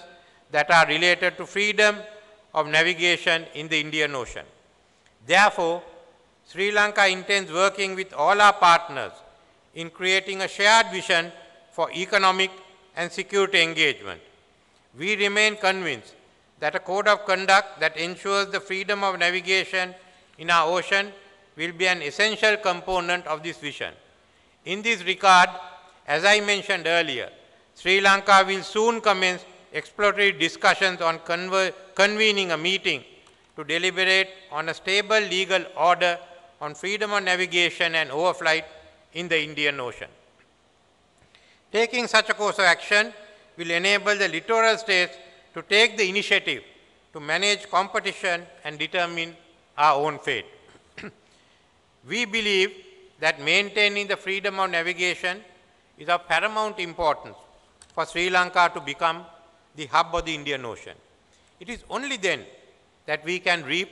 that are related to freedom of navigation in the Indian Ocean. Therefore, Sri Lanka intends working with all our partners in creating a shared vision for economic and security engagement. We remain convinced that a code of conduct that ensures the freedom of navigation in our ocean will be an essential component of this vision. In this regard, as I mentioned earlier, Sri Lanka will soon commence exploratory discussions on convening a meeting to deliberate on a stable legal order on freedom of navigation and overflight in the Indian Ocean. Taking such a course of action will enable the littoral states to take the initiative to manage competition and determine our own fate. We believe that maintaining the freedom of navigation is of paramount importance for Sri Lanka to become the hub of the Indian Ocean. It is only then that we can reap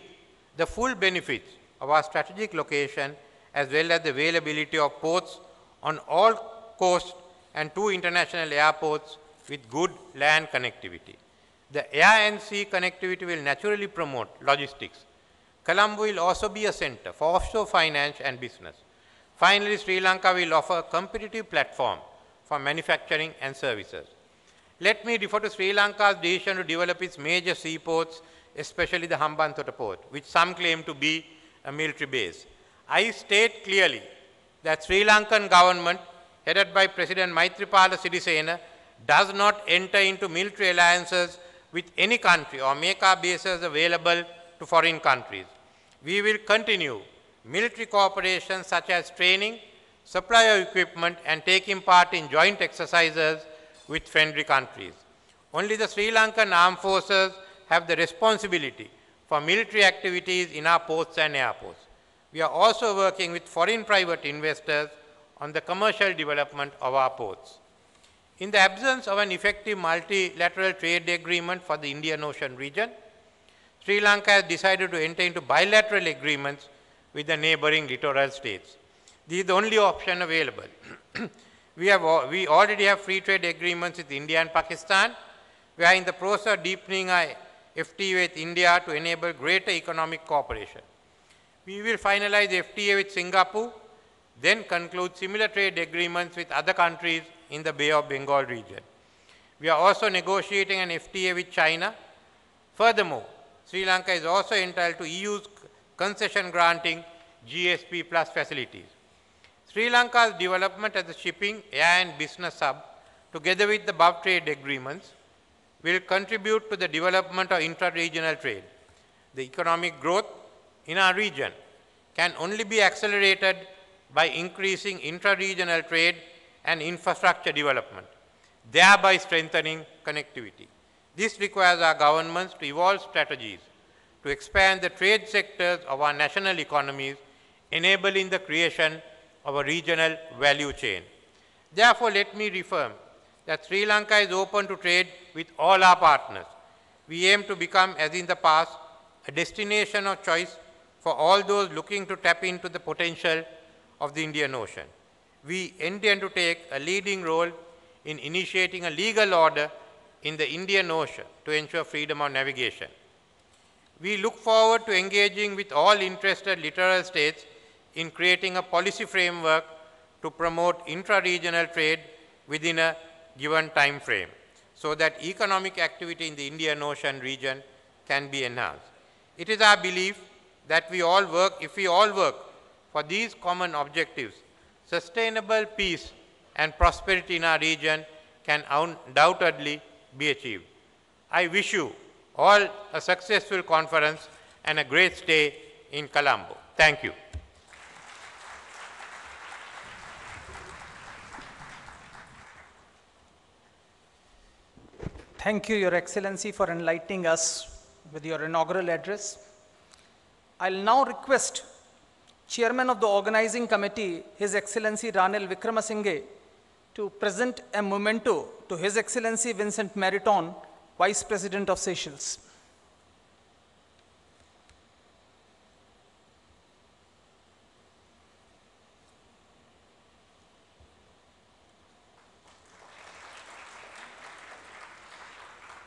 the full benefits of our strategic location as well as the availability of ports on all coasts and 2 international airports with good land connectivity. The air and sea connectivity will naturally promote logistics. Colombo will also be a center for offshore finance and business. Finally, Sri Lanka will offer a competitive platform for manufacturing and services. Let me refer to Sri Lanka's decision to develop its major seaports, especially the Hambantota port, which some claim to be a military base. I state clearly that Sri Lankan government, headed by President Maithripala Sirisena, does not enter into military alliances with any country or make our bases available to foreign countries. We will continue military cooperation such as training, supply of equipment, and taking part in joint exercises with friendly countries. Only the Sri Lankan armed forces have the responsibility for military activities in our ports and airports. We are also working with foreign private investors on the commercial development of our ports. In the absence of an effective multilateral trade agreement for the Indian Ocean region, Sri Lanka has decided to enter into bilateral agreements with the neighboring littoral states. This is the only option available. We already have free trade agreements with India and Pakistan. We are in the process of deepening our FTA with India to enable greater economic cooperation. We will finalize the FTA with Singapore, then conclude similar trade agreements with other countries in the Bay of Bengal region. We are also negotiating an FTA with China. Furthermore, Sri Lanka is also entitled to EU's concession granting GSP plus facilities. Sri Lanka's development as a shipping, air and business hub, together with the above trade agreements, will contribute to the development of intra-regional trade. The economic growth in our region can only be accelerated by increasing intra-regional trade and infrastructure development, thereby strengthening connectivity. This requires our governments to evolve strategies to expand the trade sectors of our national economies, enabling the creation of a regional value chain. Therefore, let me reaffirm that Sri Lanka is open to trade with all our partners. We aim to become, as in the past, a destination of choice for all those looking to tap into the potential of the Indian Ocean. We intend to take a leading role in initiating a legal order in the Indian Ocean to ensure freedom of navigation. We look forward to engaging with all interested littoral states in creating a policy framework to promote intra-regional trade within a given time frame so that economic activity in the Indian Ocean region can be enhanced. It is our belief that if we all work for these common objectives, sustainable peace and prosperity in our region can undoubtedly be achieved. I wish you all a successful conference and a great stay in Colombo. Thank you. Thank you, Your Excellency, for enlightening us with your inaugural address. I'll now request Chairman of the Organizing Committee, His Excellency Ranil Wickramasinghe, to present a memento to His Excellency Vincent Meriton, Vice President of Seychelles.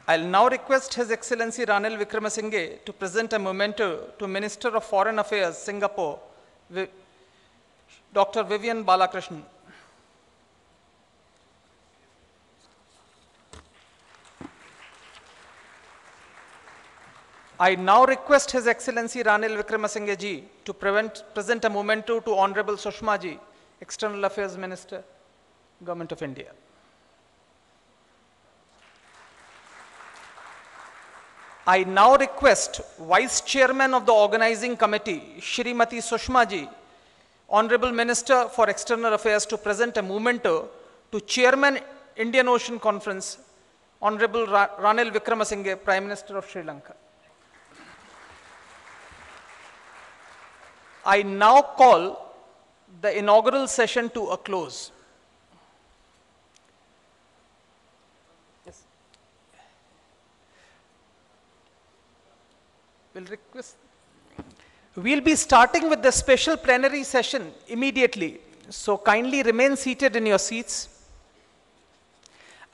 I'll now request His Excellency Ranil Wickramasinghe to present a memento to Minister of Foreign Affairs, Singapore, Dr. Vivian Balakrishnan. I now request His Excellency Ranil Wickramasinghe ji to present a memento to Honorable Sushma ji, External Affairs Minister, Government of India. I now request Vice Chairman of the Organizing Committee, Shrimati Sushma ji, Honorable Minister for External Affairs, to present a memento to Chairman Indian Ocean Conference, Honorable Ranil Wickramasinghe, Prime Minister of Sri Lanka. I now call the inaugural session to a close. Yes. We'll be starting with the special plenary session immediately, so kindly remain seated in your seats.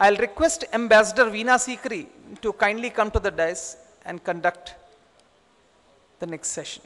I'll request Ambassador Veena Sikri to kindly come to the dais and conduct the next session.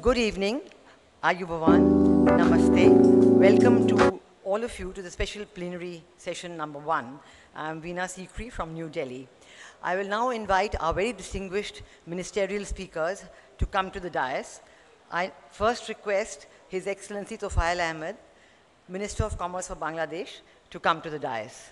Good evening, Ayubavan, Namaste. Welcome to all of you to the special plenary session number 1. I'm Veena Sikri from New Delhi. I will now invite our very distinguished ministerial speakers to come to the dais. I first request His Excellency Tofail Ahmed, Minister of Commerce for Bangladesh, to come to the dais.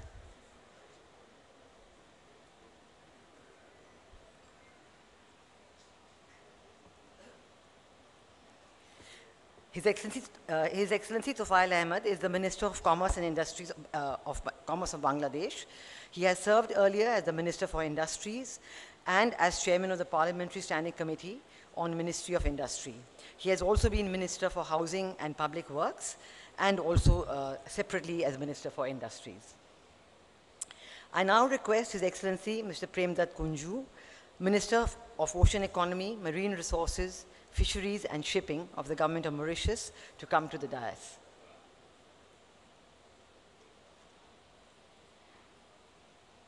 His Excellency Tofail Ahmed is the Minister of Commerce and Industries of Bangladesh. He has served earlier as the Minister for Industries and as Chairman of the Parliamentary Standing Committee on Ministry of Industry. He has also been Minister for Housing and Public Works and also separately as Minister for Industries. I now request His Excellency Mr. Premdat Kunju, Minister of Ocean Economy, Marine Resources, Fisheries and Shipping of the Government of Mauritius, to come to the dais.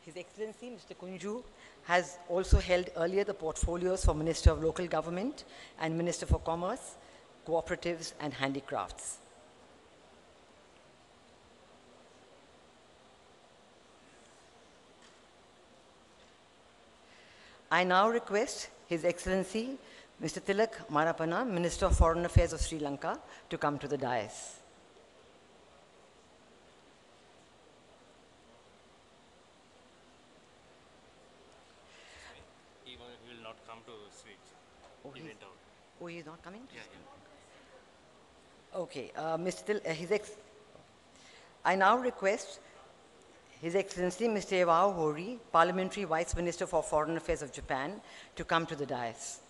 His Excellency Mr. Kunju has also held earlier the portfolios for Minister of Local Government and Minister for Commerce, Cooperatives and Handicrafts. I now request His Excellency Mr. Tilak Marapanna, Minister of Foreign Affairs of Sri Lanka, to come to the dais. He will not come to switch. He went out. Oh, he's not coming? Yeah, Okay, I now request His Excellency Mr. Ewao Hori, Parliamentary Vice Minister for Foreign Affairs of Japan, to come to the dais.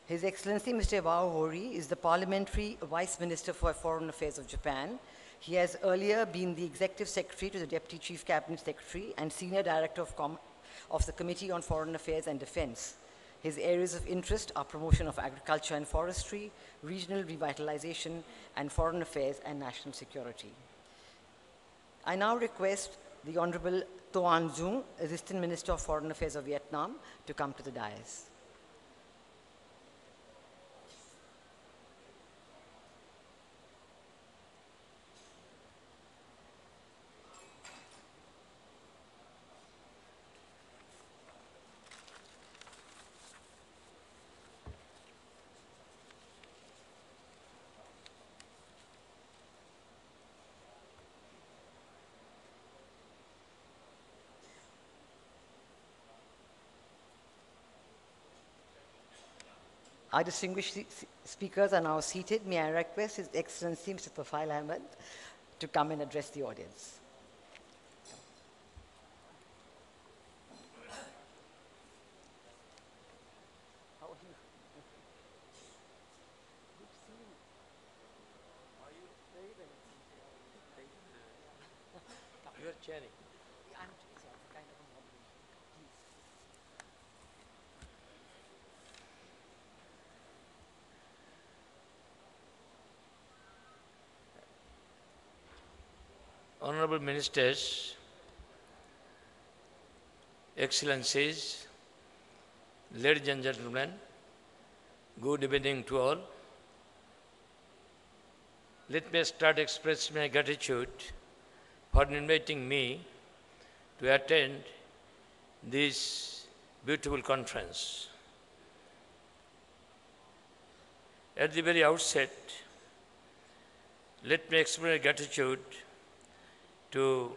His Excellency Mr. Ewao Hori is the Parliamentary Vice Minister for Foreign Affairs of Japan. He has earlier been the Executive Secretary to the Deputy Chief Cabinet Secretary and Senior Director of the Committee on Foreign Affairs and Defense. His areas of interest are promotion of agriculture and forestry, regional revitalization, and foreign affairs and national security. I now request the Honorable To An Dung, Assistant Minister of Foreign Affairs of Vietnam, to come to the dais. Our distinguished speakers are now seated. May I request His Excellency Mr. Tofail Ahmed to come and address the audience. How are you? Good to see you. Are you very well? You are chairing. I'm kind of a moderation. Please. Honorable Ministers, Excellencies, ladies and gentlemen, good evening to all. Let me start express my gratitude for inviting me to attend this beautiful conference. At the very outset, let me express my gratitude to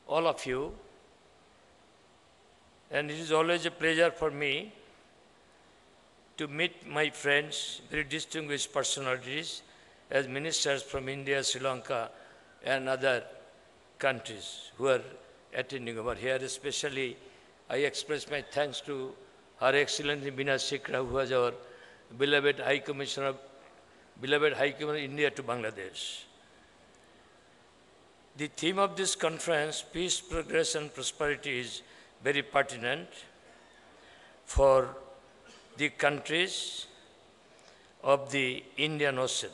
all of you, and it is always a pleasure for me to meet my friends, very distinguished personalities as ministers from India, Sri Lanka and other countries who are attending over here. Especially I express my thanks to Her Excellency Veena Sikri, who was our beloved High Commissioner of India to Bangladesh. The theme of this conference, Peace, Progress and Prosperity, is very pertinent for the countries of the Indian Ocean.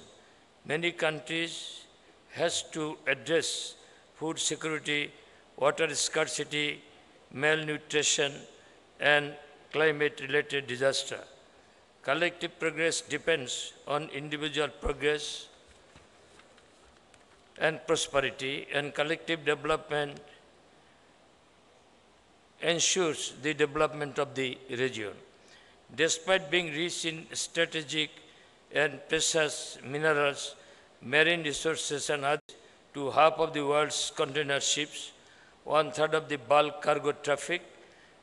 Many countries has to address food security, water scarcity, malnutrition, and climate-related disaster. Collective progress depends on individual progress and prosperity, and collective development ensures the development of the region. Despite being rich in strategic and precious minerals, marine resources and others, to half of the world's container ships, 1/3 of the bulk cargo traffic,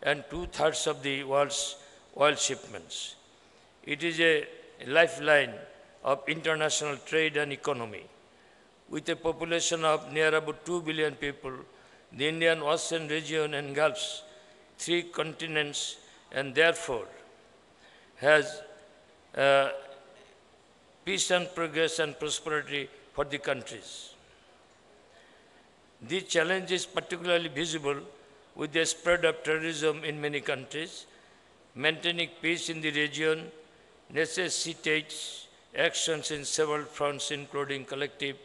and 2/3 of the world's oil shipments. It is a lifeline of international trade and economy. With a population of near about 2 billion people, the Indian Ocean region engulfs 3 continents and therefore has peace and progress and prosperity for the countries. This challenge is particularly visible with the spread of terrorism in many countries. Maintaining peace in the region necessitates actions in several fronts, including collective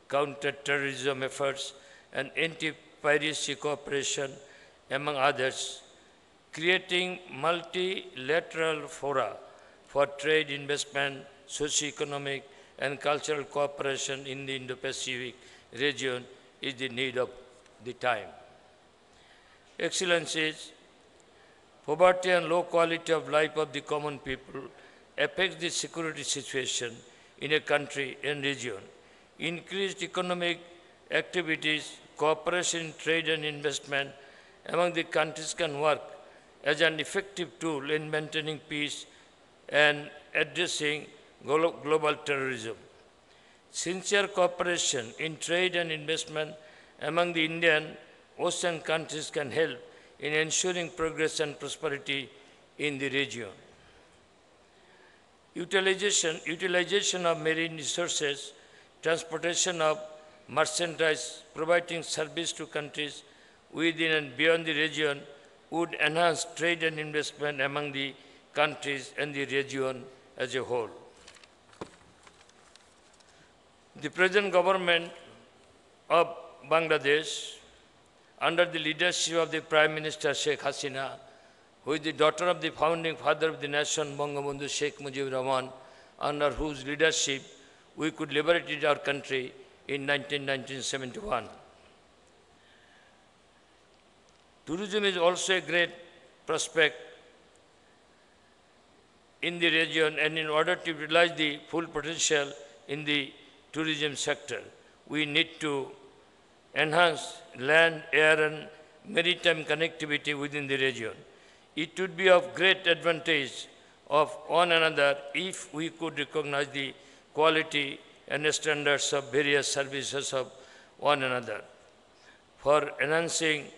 counter-terrorism efforts and anti-piracy cooperation, among others. Creating multilateral fora for trade, investment, socio-economic, and cultural cooperation in the Indo-Pacific region is the need of the time. Excellencies, poverty and low quality of life of the common people affects the security situation in a country and region. Increased economic activities, cooperation in trade and investment among the countries can work as an effective tool in maintaining peace and addressing global terrorism. Sincere cooperation in trade and investment among the Indian Ocean countries can help in ensuring progress and prosperity in the region. Utilization of marine resources, transportation of merchandise, providing service to countries within and beyond the region would enhance trade and investment among the countries and the region as a whole. The present government of Bangladesh, under the leadership of the Prime Minister Sheikh Hasina, who is the daughter of the founding father of the nation, Bangabandhu Sheikh Mujibur Rahman, under whose leadership we could liberate our country in 1971. Tourism is also a great prospect in the region, and in order to utilize the full potential in the tourism sector, we need to enhance land, air, and maritime connectivity within the region. It would be of great advantage of one another if we could recognize the quality and standards of various services of one another. For enhancing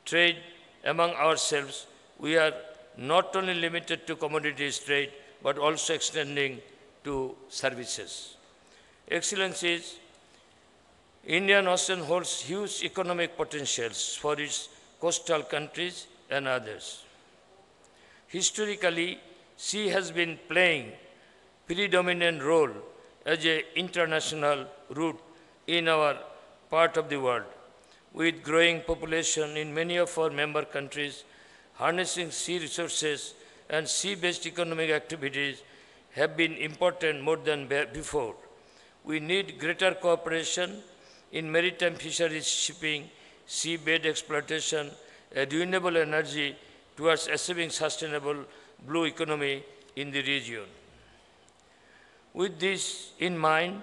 trade among ourselves, we are not only limited to commodities trade, but also extending to services. Excellencies, Indian Ocean holds huge economic potentials for its coastal countries and others. Historically, sea has been playing predominant role as an international route in our part of the world. With growing population in many of our member countries, harnessing sea resources and sea-based economic activities have been important more than before. We need greater cooperation in maritime fisheries, shipping, seabed exploitation, renewable energy towards achieving sustainable blue economy in the region. With this in mind,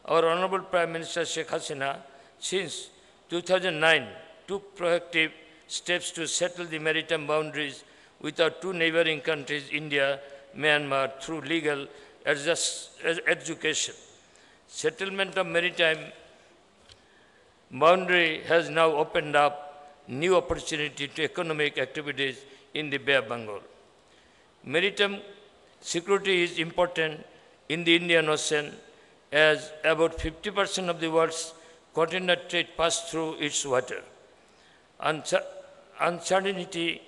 our Honorable Prime Minister Sheikh Hasina, since 2009, took proactive steps to settle the maritime boundaries with our 2 neighboring countries, India, Myanmar, through legal education. Settlement of maritime boundary has now opened up new opportunity to economic activities in the Bay of Bengal. Maritime security is important in the Indian Ocean, as about 50% of the world's container trade passes through its water. Uncertainty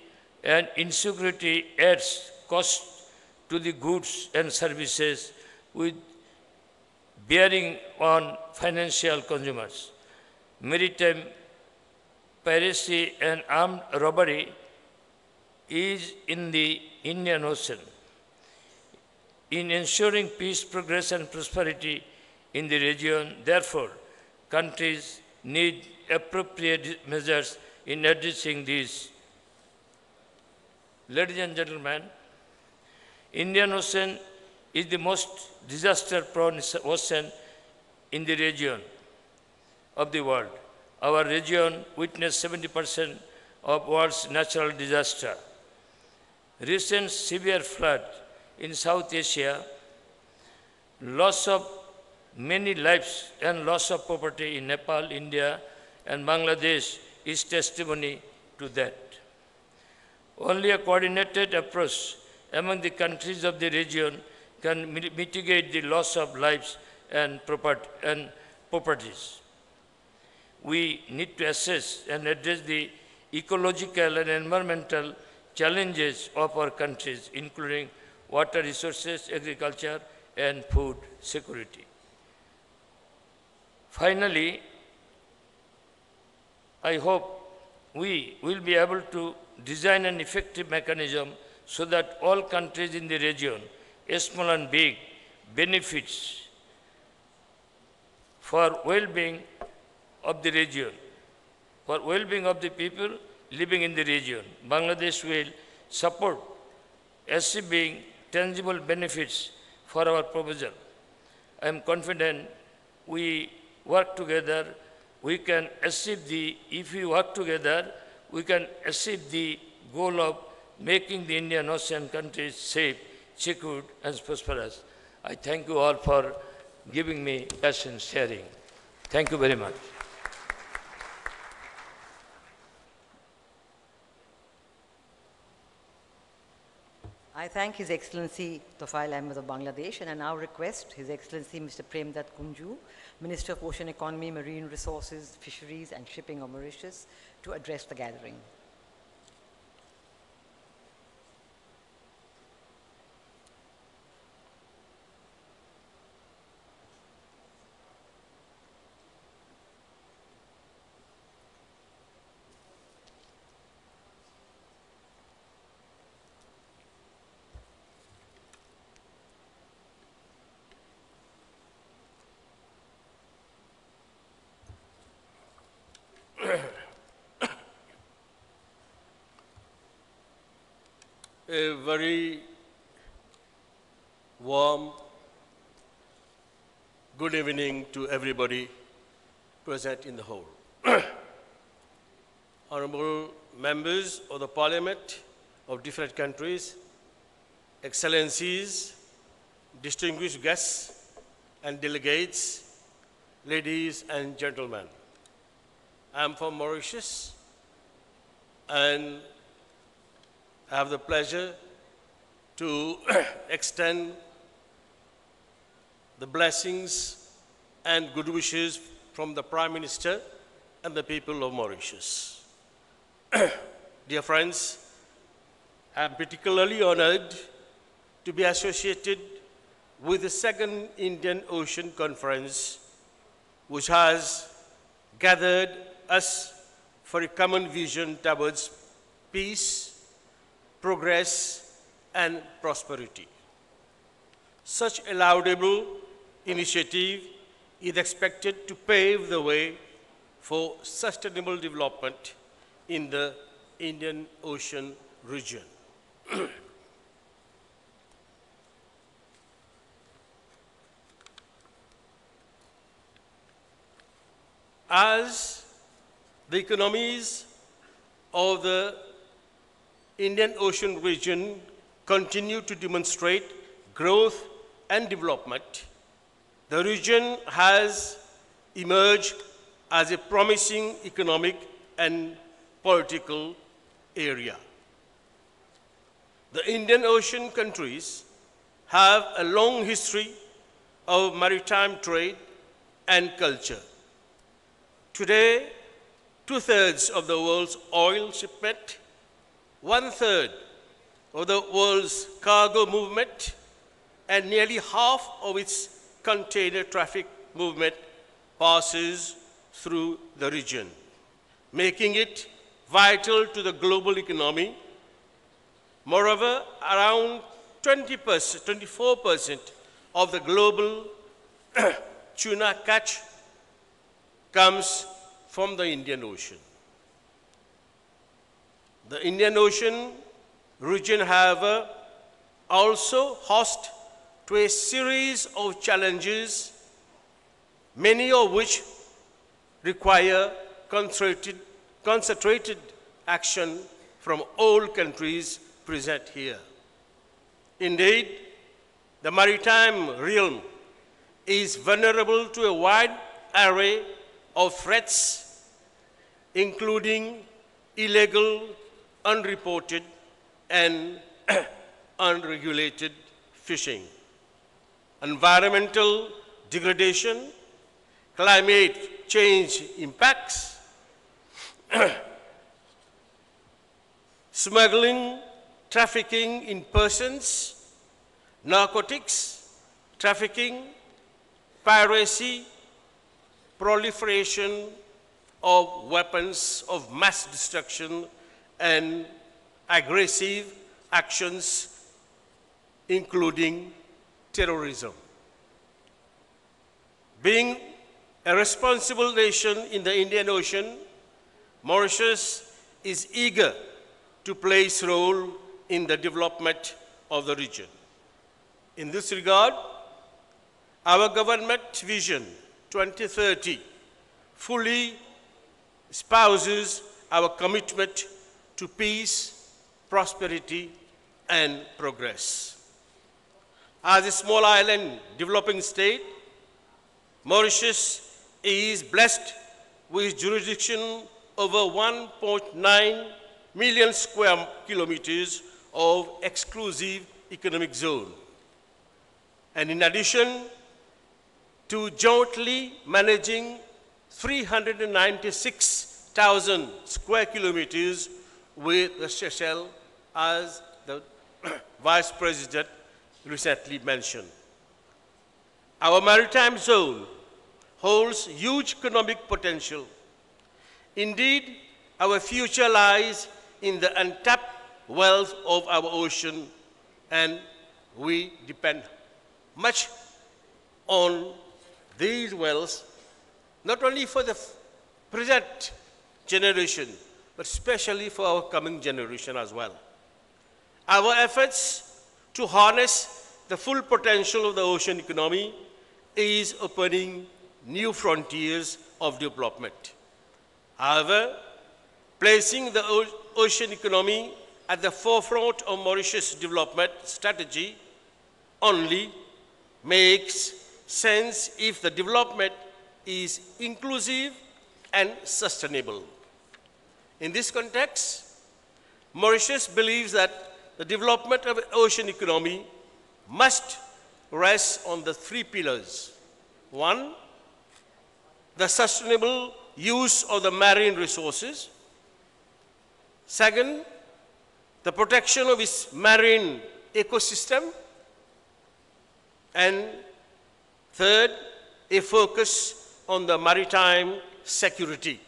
and insecurity adds cost to the goods and services, with bearing on financial consumers. Maritime piracy and armed robbery is in the Indian Ocean. In ensuring peace, progress, and prosperity in the region, therefore, countries need appropriate measures in addressing these. Ladies and gentlemen, Indian Ocean is the most disaster-prone ocean in the region of the world. Our region witnessed 70% of world's natural disaster. Recent severe flood in South Asia, loss of many lives and loss of property in Nepal, India, and Bangladesh is testimony to that. Only a coordinated approach among the countries of the region can mitigate the loss of lives and properties. We need to assess and address the ecological and environmental challenges of our countries, including water resources, agriculture, and food security. Finally, I hope we will be able to design an effective mechanism so that all countries in the region, small and big, benefits for well-being of the region, for well-being of the people living in the region. Bangladesh will support achieving tangible benefits for our proposal. I am confident we work together, we can achieve if we work together, we can achieve the goal of making the Indian Ocean countries safe, secure, and prosperous. I thank you all for giving me patient sharing. Thank you very much. I thank His Excellency Tofail Ahmed of Bangladesh, and I now request His Excellency Mr. Premdat Kunju, Minister of Ocean Economy, Marine Resources, Fisheries and Shipping of Mauritius, to address the gathering. A very warm good evening to everybody present in the hall. Honorable members of the Parliament of different countries, Excellencies, distinguished guests and delegates, ladies and gentlemen. I am from Mauritius and I have the pleasure to extend the blessings and good wishes from the Prime Minister and the people of Mauritius. Dear friends, I am particularly honored to be associated with the second Indian Ocean Conference, which has gathered us for a common vision towards peace, progress, and prosperity. Such a laudable initiative is expected to pave the way for sustainable development in the Indian Ocean region. As the economies of the Indian Ocean region continue to demonstrate growth and development, the region has emerged as a promising economic and political area. The Indian Ocean countries have a long history of maritime trade and culture. Today, 2/3 of the world's oil shipment, 1/3 of the world's cargo movement, and nearly half of its container traffic movement passes through the region, making it vital to the global economy Moreover, around 24% of the global tuna catch comes from the Indian Ocean. The Indian Ocean region, however, also hosts to a series of challenges, many of which require concentrated action from all countries present here. Indeed, the maritime realm is vulnerable to a wide array of threats, including illegal, unreported, and unregulated fishing, environmental degradation, climate change impacts, smuggling, trafficking in persons, narcotics, trafficking, piracy, proliferation of weapons of mass destruction, and aggressive actions, including terrorism. Being a responsible nation in the Indian Ocean, Mauritius is eager to play its role in the development of the region. In this regard, our government vision 2030 fully espouses our commitment to peace, prosperity, and progress. As a small island developing state, Mauritius is blessed with jurisdiction over 1.9 million square kilometers of exclusive economic zone. And in addition to jointly managing 396,000 square kilometers with the Seychelles, as the Vice President recently mentioned. Our maritime zone holds huge economic potential. Indeed, our future lies in the untapped wealth of our ocean, and we depend much on these wells, not only for the present generation, but especially for our coming generation as well. Our efforts to harness the full potential of the ocean economy is opening new frontiers of development. However, placing the ocean economy at the forefront of Mauritius' development strategy only makes sense if the development is inclusive and sustainable. In this context, Mauritius believes that the development of an ocean economy must rest on the three pillars. One, the sustainable use of the marine resources. Second, the protection of its marine ecosystem. And third, a focus on the maritime security.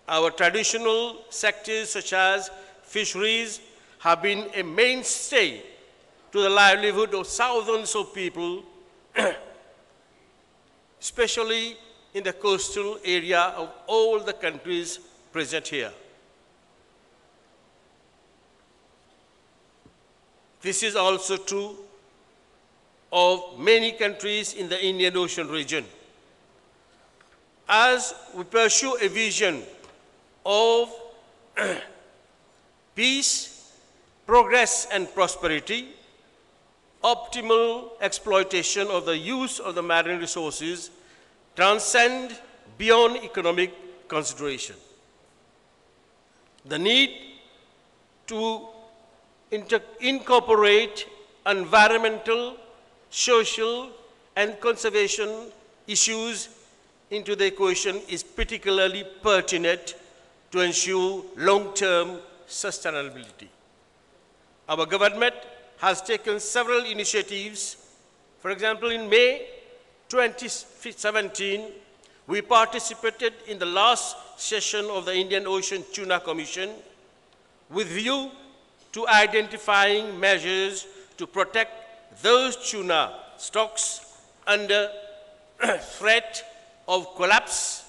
Our traditional sectors such as fisheries have been a mainstay to the livelihood of thousands of people, especially in the coastal area of all the countries present here. This is also true of many countries in the Indian Ocean region. As we pursue a vision of peace, progress, and prosperity, optimal exploitation of the use of the marine resources transcend beyond economic consideration. The need to incorporate environmental, social, and conservation issues into the equation is particularly pertinent to ensure long-term sustainability. Our government has taken several initiatives. For example, in May 2017, we participated in the last session of the Indian Ocean Tuna Commission with view to identifying measures to protect those tuna stocks under threat of collapse,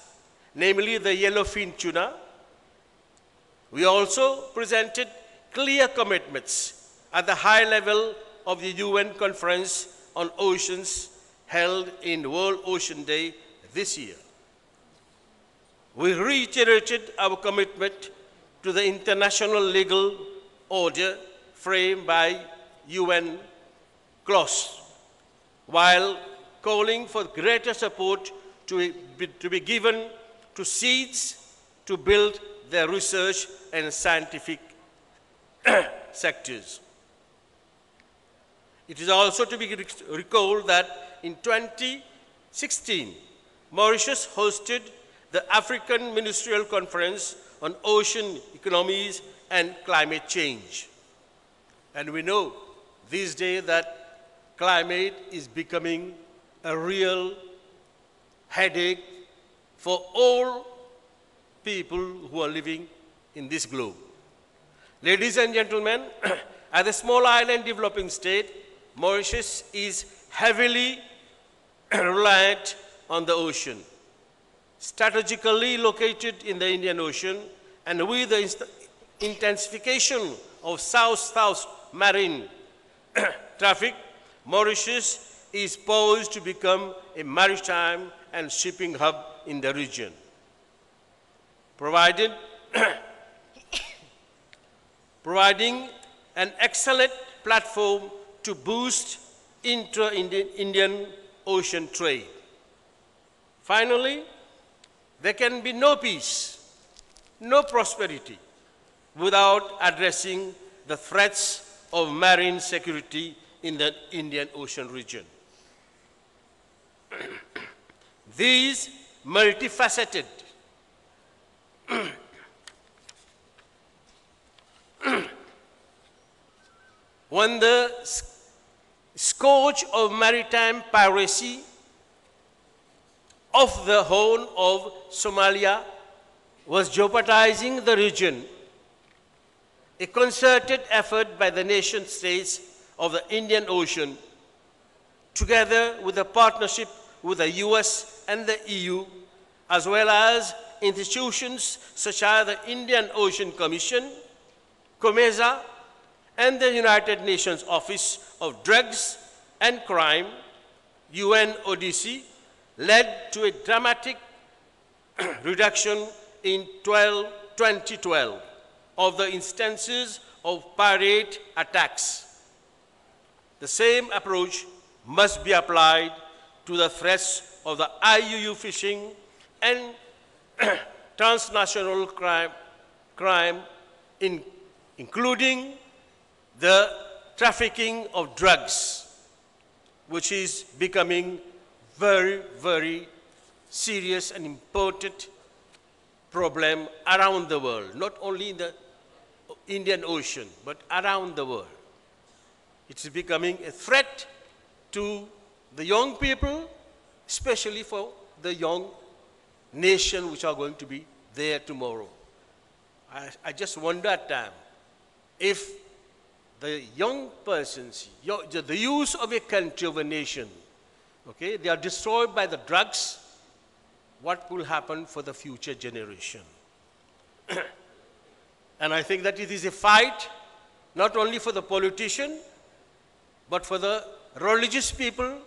namely the yellowfin tuna. We also presented clear commitments at the high level of the UN Conference on Oceans held in World Ocean Day this year. We reiterated our commitment to the international legal order framed by UN clause, while calling for greater support to be given to seeds to build their research and scientific sectors. It is also to be recalled that in 2016, Mauritius hosted the African Ministerial Conference on Ocean Economies and Climate Change. And we know these days that climate is becoming a real headache for all people who are living in this globe. Ladies and gentlemen, as a small island developing state, Mauritius is heavily reliant on the ocean. Strategically located in the Indian Ocean, and with the intensification of south-south marine traffic, Mauritius is poised to become a maritime and shipping hub in the region. Providing an excellent platform to boost intra-Indian Ocean trade. Finally, there can be no peace, no prosperity without addressing the threats of marine security in the Indian Ocean region. These multifaceted when the scourge of maritime piracy off the Horn of Somalia was jeopardizing the region, a concerted effort by the nation states of the Indian Ocean, together with a partnership with the US and the EU, as well as institutions such as the Indian Ocean Commission, COMESA, and the United Nations Office of Drugs and Crime, UNODC, led to a dramatic reduction in 2012 of the instances of pirate attacks. The same approach must be applied to the threats of the IUU fishing and transnational crime including the trafficking of drugs, which is becoming very, very serious and important problem around the world, not only in the Indian Ocean, but around the world. It's becoming a threat to the young people, especially for the young nation which are going to be there tomorrow. I just wonder at times if the young persons, the youth of a country, of a nation, okay, they are destroyed by the drugs, what will happen for the future generation? And I think that it is a fight not only for the politician, but for the religious people,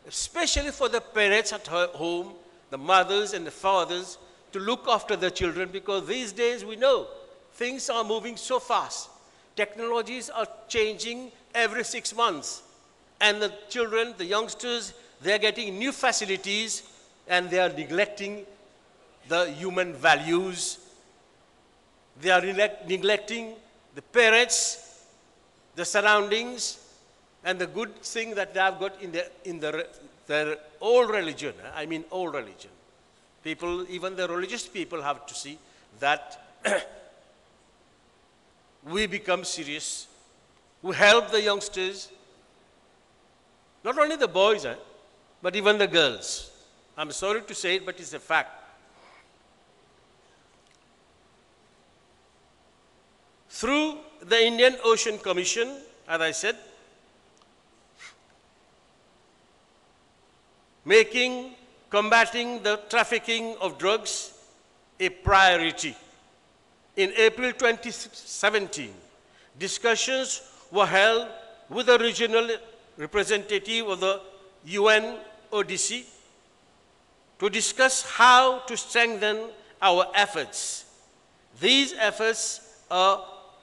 especially for the parents at home, the mothers and the fathers, to look after the children, because these days we know things are moving so fast. Technologies are changing every 6 months. And the children, the youngsters, they are getting new facilities and they are neglecting the human values. They are neglecting the parents, the surroundings, and the good thing that they have got in their old religion. I mean old religion. People, even the religious people, have to see that we become serious. We help the youngsters, not only the boys, but even the girls. I'm sorry to say it, but it's a fact. Through the Indian Ocean Commission, as I said, making combating the trafficking of drugs a priority. In April 2017, discussions were held with the regional representative of the UN ODC to discuss how to strengthen our efforts. These efforts are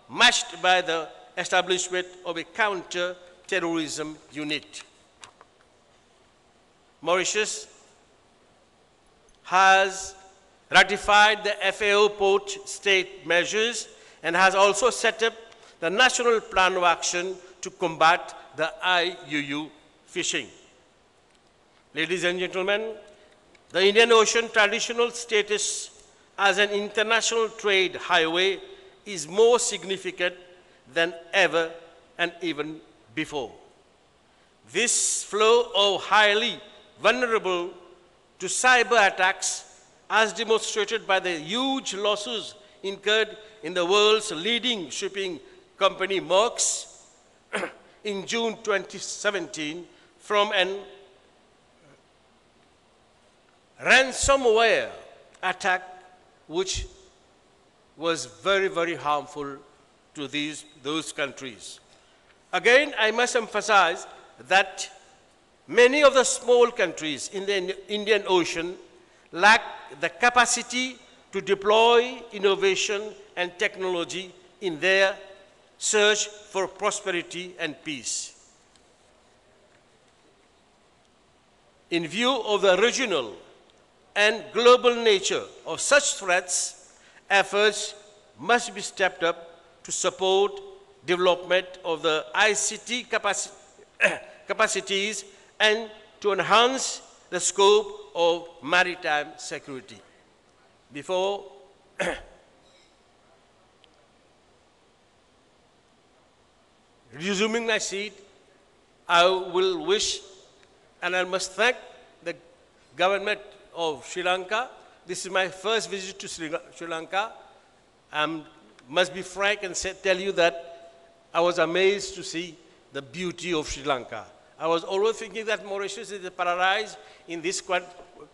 matched by the establishment of a counter-terrorism unit. Mauritius has ratified the FAO port state measures and has also set up the National Plan of Action to combat the IUU fishing. Ladies and gentlemen, the Indian Ocean traditional status as an international trade highway is more significant than ever and even before. This flow of highly vulnerable to cyber attacks, as demonstrated by the huge losses incurred in the world's leading shipping company, Maersk, in June 2017 from an ransomware attack which was very, very harmful to those countries. Again, I must emphasize that many of the small countries in the Indian Ocean lack the capacity to deploy innovation and technology in their search for prosperity and peace. In view of the regional and global nature of such threats, efforts must be stepped up to support development of the ICT capacities and to enhance the scope of maritime security. Before resuming my seat, I will wish and I must thank the government of Sri Lanka. This is my first visit to Sri Lanka. I must be frank and tell you that I was amazed to see the beauty of Sri Lanka. I was always thinking that Mauritius is a paradise in this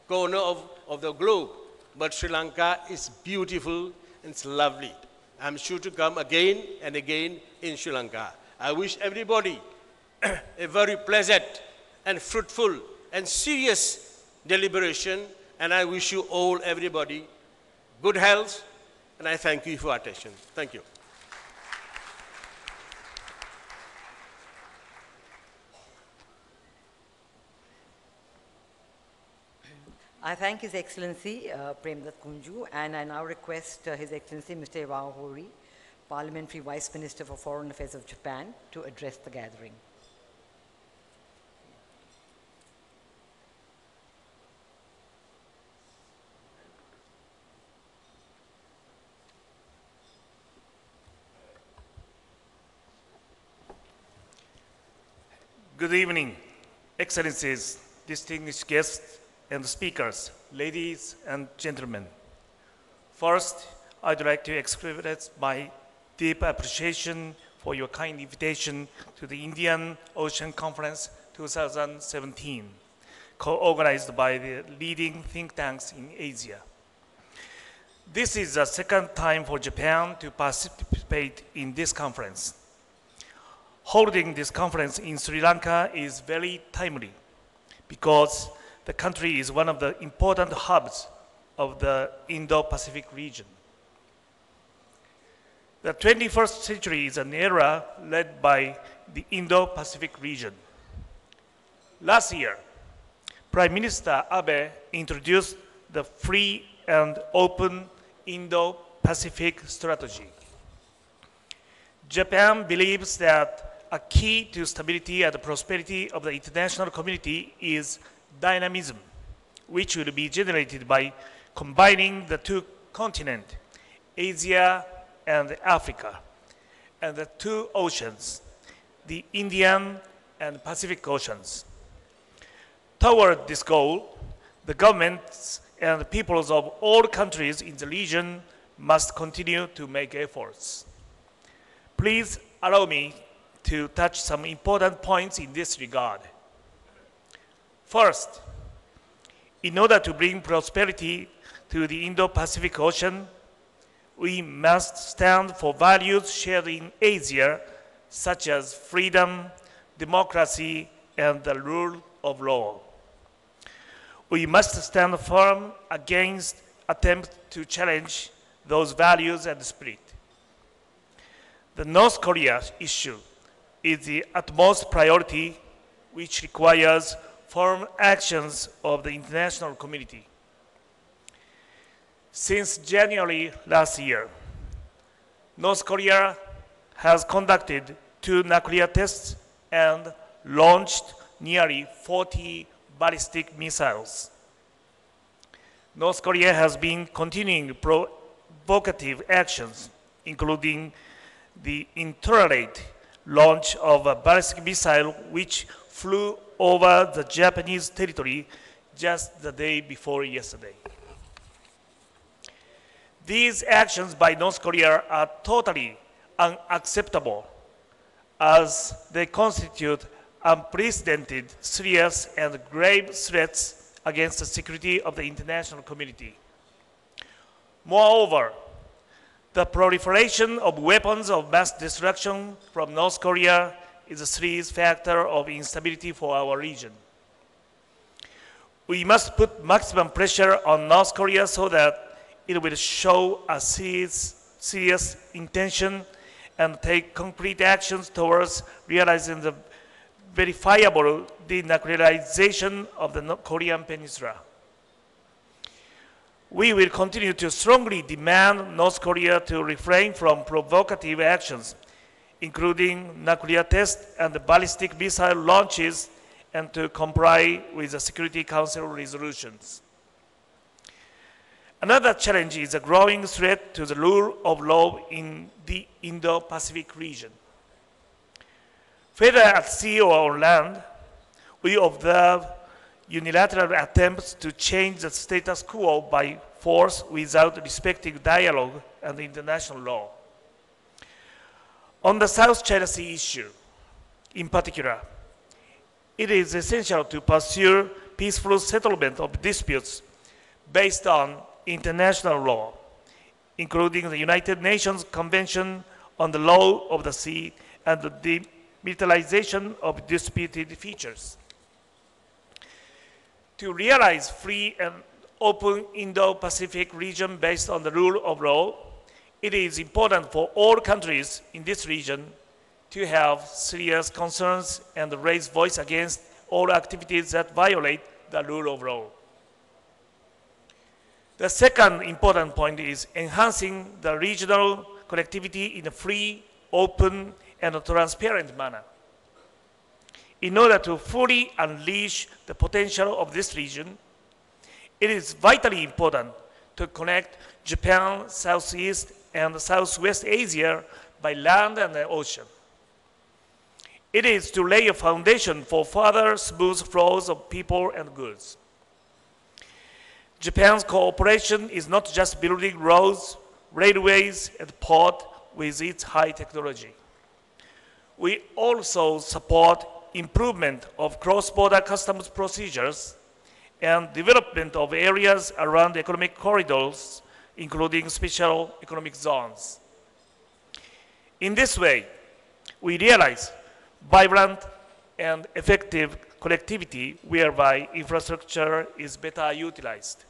corner of the globe. But Sri Lanka is beautiful and it's lovely. I'm sure to come again and again in Sri Lanka. I wish everybody a very pleasant and fruitful and serious deliberation, and I wish you all, everybody, good health, and I thank you for your attention. Thank you. I thank His Excellency Premdat Kunju, and I now request His Excellency Mr. Iwao Hori, Parliamentary Vice Minister for Foreign Affairs of Japan, to address the gathering. Good evening, Excellencies, distinguished guests, and speakers, ladies and gentlemen. First, I'd like to express my deep appreciation for your kind invitation to the Indian Ocean Conference 2017, co-organized by the leading think tanks in Asia. This is the second time for Japan to participate in this conference. Holding this conference in Sri Lanka is very timely because the country is one of the important hubs of the Indo-Pacific region. The 21st century is an era led by the Indo-Pacific region. Last year, Prime Minister Abe introduced the free and open Indo-Pacific strategy. Japan believes that a key to stability and prosperity of the international community is dynamism, which will be generated by combining the two continents, Asia and Africa, and the two oceans, the Indian and Pacific Oceans. Toward this goal, the governments and the peoples of all countries in the region must continue to make efforts. Please allow me to touch some important points in this regard. First, in order to bring prosperity to the Indo-Pacific Ocean, we must stand for values shared in Asia, such as freedom, democracy, and the rule of law. We must stand firm against attempts to challenge those values and spirit. The North Korea issue is the utmost priority, which requires firm actions of the international community. Since January last year, North Korea has conducted 2 nuclear tests and launched nearly 40 ballistic missiles. North Korea has been continuing provocative actions, including the intolerant launch of a ballistic missile which flew over the Japanese territory just the day before yesterday. These actions by North Korea are totally unacceptable, as they constitute unprecedented, serious, and grave threats against the security of the international community. Moreover, the proliferation of weapons of mass destruction from North Korea is a serious factor of instability for our region. We must put maximum pressure on North Korea so that it will show a serious intention and take concrete actions towards realizing the verifiable denuclearization of the Korean Peninsula. We will continue to strongly demand North Korea to refrain from provocative actions, including nuclear tests and ballistic missile launches, and to comply with the Security Council resolutions. Another challenge is a growing threat to the rule of law in the Indo-Pacific region. Whether at sea or on land, we observe unilateral attempts to change the status quo by force without respecting dialogue and international law. On the South China Sea issue, in particular, it is essential to pursue peaceful settlement of disputes based on international law, including the United Nations Convention on the Law of the Sea and the demilitarization of disputed features. To realize free and open Indo-Pacific region based on the rule of law, it is important for all countries in this region to have serious concerns and raise voice against all activities that violate the rule of law. The second important point is enhancing the regional connectivity in a free, open, and transparent manner. In order to fully unleash the potential of this region, it is vitally important to connect Japan, Southeast, and Southwest Asia by land and the ocean. It is to lay a foundation for further smooth flows of people and goods. Japan's cooperation is not just building roads, railways, and ports with its high technology. We also support improvement of cross-border customs procedures and development of areas around economic corridors, including special economic zones. In this way, we realize vibrant and effective connectivity whereby infrastructure is better utilized.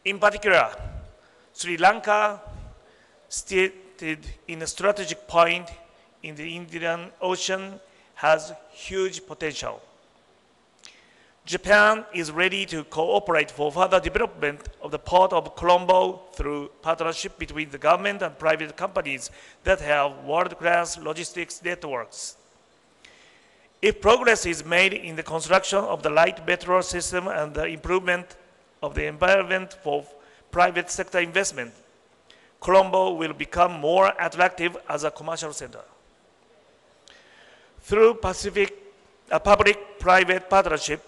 In particular, Sri Lanka, situated in a strategic point in the Indian Ocean, has huge potential. Japan is ready to cooperate for further development of the port of Colombo through partnership between the government and private companies that have world-class logistics networks. If progress is made in the construction of the light metro system and the improvement of the environment for private sector investment, Colombo will become more attractive as a commercial center. Through public-private partnership,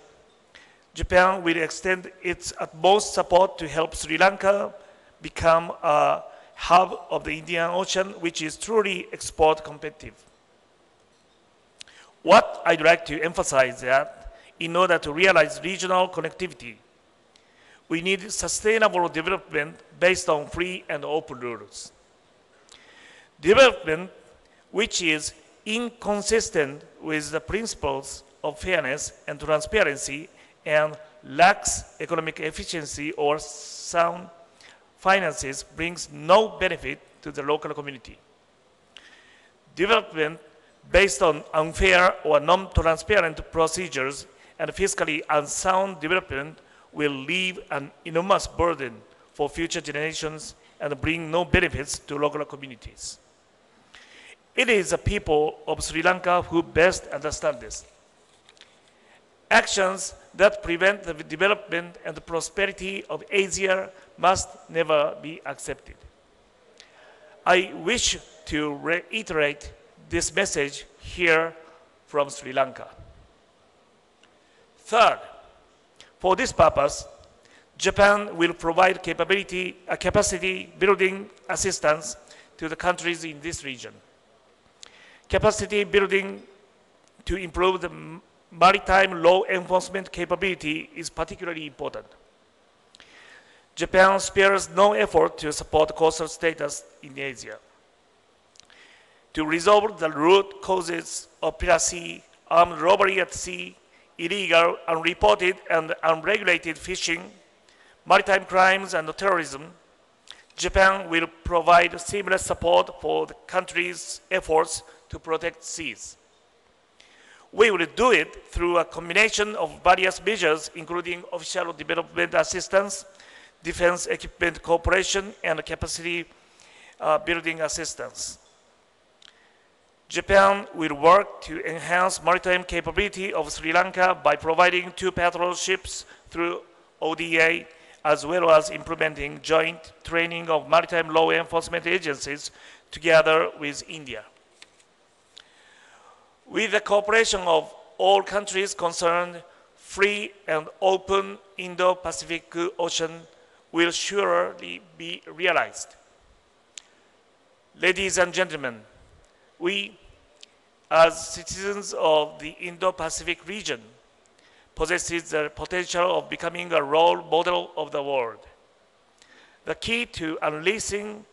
Japan will extend its utmost support to help Sri Lanka become a hub of the Indian Ocean, which is truly export competitive. What I'd like to emphasize is that in order to realize regional connectivity, we need sustainable development based on free and open rules. Development which is inconsistent with the principles of fairness and transparency and lacks economic efficiency or sound finances brings no benefit to the local community. Development based on unfair or non-transparent procedures and fiscally unsound development will leave an enormous burden for future generations and bring no benefits to local communities. It is the people of Sri Lanka who best understand this. Actions that prevent the development and the prosperity of Asia must never be accepted. I wish to reiterate this message here from Sri Lanka. Third, for this purpose, Japan will provide capacity building assistance to the countries in this region. Capacity building to improve the maritime law enforcement capability is particularly important. Japan spares no effort to support coastal states in Asia. To resolve the root causes of piracy, armed robbery at sea, illegal, unreported, and unregulated fishing, maritime crimes, and terrorism, Japan will provide seamless support for the country's efforts to protect seas. We will do it through a combination of various measures, including official development assistance, defense equipment cooperation, and capacity building assistance. Japan will work to enhance maritime capability of Sri Lanka by providing 2 patrol ships through ODA, as well as implementing joint training of maritime law enforcement agencies together with India. With the cooperation of all countries concerned, free and open Indo-Pacific Ocean will surely be realized. Ladies and gentlemen, we, as citizens of the Indo-Pacific region, possess the potential of becoming a role model of the world. The key to unleashing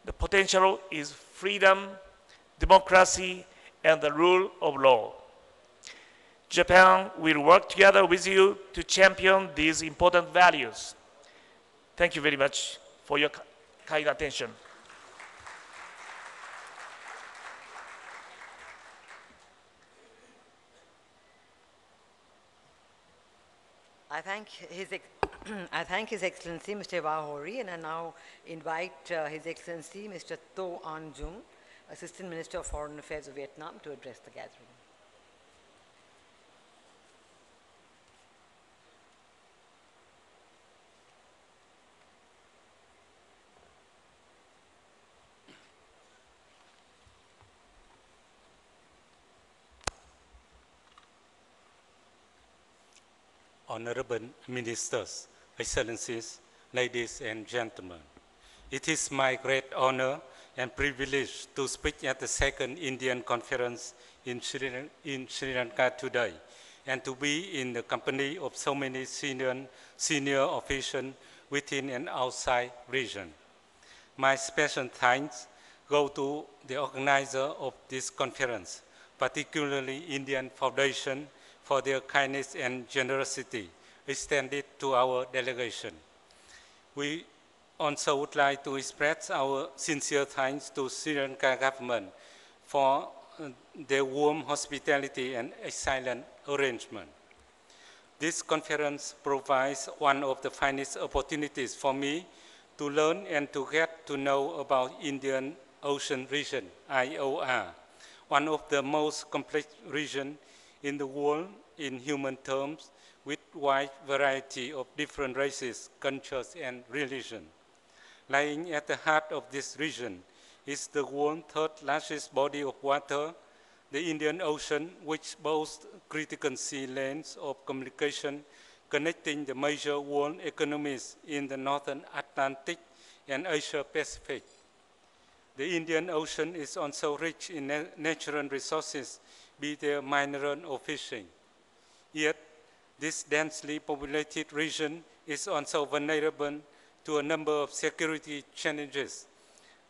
the potential is freedom, democracy, and the rule of law. Japan will work together with you to champion these important values. Thank you very much for your kind attention. I thank His Excellency Mr. Ewa Hori, and I now invite His Excellency Mr. To An Jung, Assistant Minister of Foreign Affairs of Vietnam, to address the gathering. Honorable Ministers, Excellencies, ladies and gentlemen, it is my great honor and privilege to speak at the second Indian conference in Sri Lanka today, and to be in the company of so many senior officials within and outside region. My special thanks go to the organizer of this conference, particularly Indian Foundation, for their kindness and generosity extended to our delegation. We also would like to express our sincere thanks to Sri Lanka government for their warm hospitality and excellent arrangement. This conference provides one of the finest opportunities for me to learn and to get to know about Indian Ocean region, IOR, one of the most complex regions in the world in human terms, with wide variety of different races, cultures, and religions. Lying at the heart of this region is the world's third largest body of water, the Indian Ocean, which boasts critical sea lanes of communication connecting the major world economies in the Northern Atlantic and Asia Pacific. The Indian Ocean is also rich in natural resources, be they mineral or fishing. Yet, this densely populated region is also vulnerable to a number of security challenges,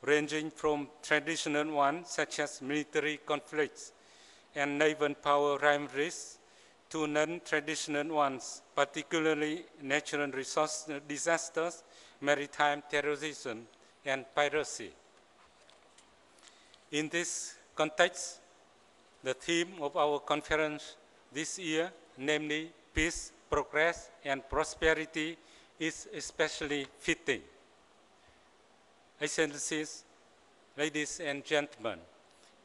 ranging from traditional ones such as military conflicts and naval power rivalries to non-traditional ones, particularly natural resource disasters, maritime terrorism, and piracy. In this context, the theme of our conference this year, namely peace, progress, and prosperity, is especially fitting. Excellencies, ladies and gentlemen,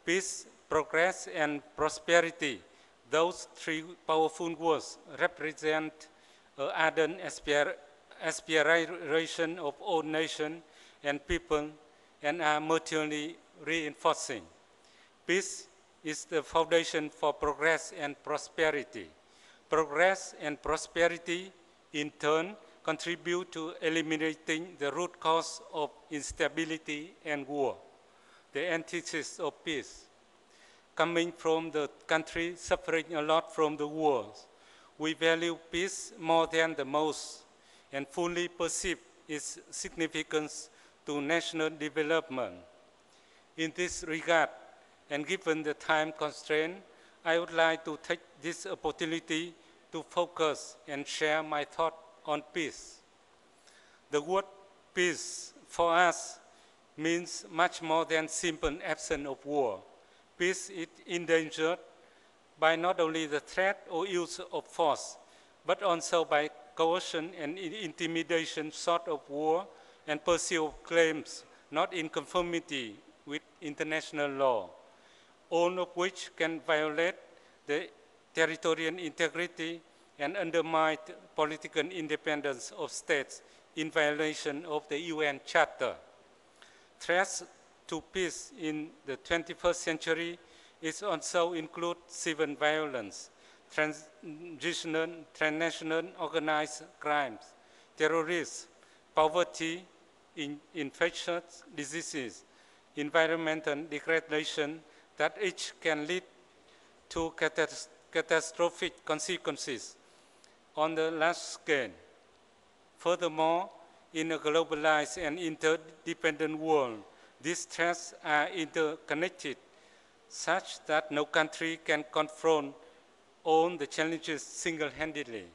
peace, progress, and prosperity, those three powerful words represent an ardent aspiration of all nations and people and are mutually reinforcing. Peace is the foundation for progress and prosperity. Progress and prosperity, in turn, contribute to eliminating the root cause of instability and war, the antithesis of peace. Coming from the country suffering a lot from the wars, we value peace more than the most and fully perceive its significance to national development. In this regard, and given the time constraint, I would like to take this opportunity to focus and share my thought on peace. The word peace for us means much more than simple absence of war. Peace is endangered by not only the threat or use of force, but also by coercion and intimidation short of war and pursuit of claims not in conformity with international law, all of which can violate the territorial integrity and undermine political independence of states in violation of the UN Charter. Threats to peace in the 21st century is also include civil violence, transnational organized crimes, terrorism, poverty, infectious diseases, environmental degradation that each can lead to catastrophic consequences on the large scale. Furthermore, in a globalized and interdependent world, these threats are interconnected such that no country can confront all the challenges single-handedly.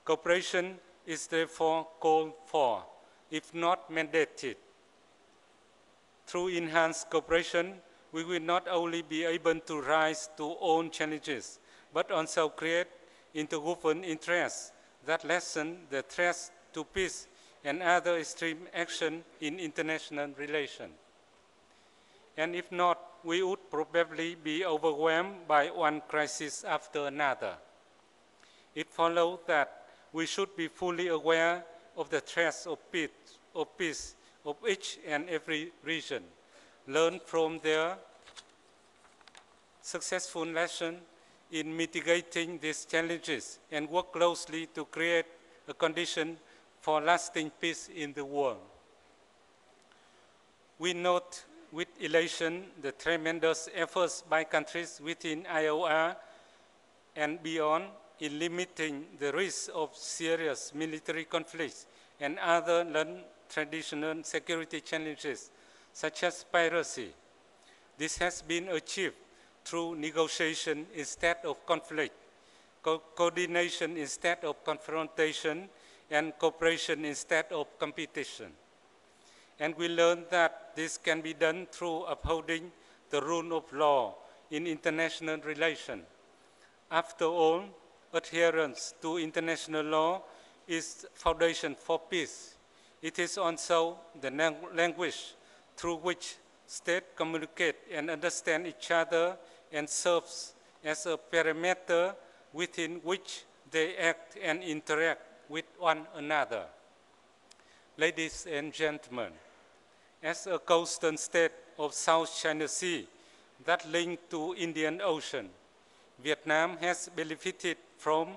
Cooperation is therefore called for, if not mandated. Through enhanced cooperation, we will not only be able to rise to own challenges, but also create interwoven interests that lessen the threats to peace and other extreme action in international relations. And if not, we would probably be overwhelmed by one crisis after another. It follows that we should be fully aware of the threats of peace of each and every region, learn from their successful lesson in mitigating these challenges, and work closely to create a condition for lasting peace in the world. We note with elation the tremendous efforts by countries within IOR and beyond in limiting the risk of serious military conflicts and other non-traditional security challenges, such as piracy. This has been achieved through negotiation instead of conflict, coordination instead of confrontation, and cooperation instead of competition. And we learned that this can be done through upholding the rule of law in international relations. After all, adherence to international law is the foundation for peace. It is also the language through which states communicate and understand each other and serves as a parameter within which they act and interact with one another. Ladies and gentlemen, as a coastal state of South China Sea that linked to Indian Ocean, Vietnam has benefited from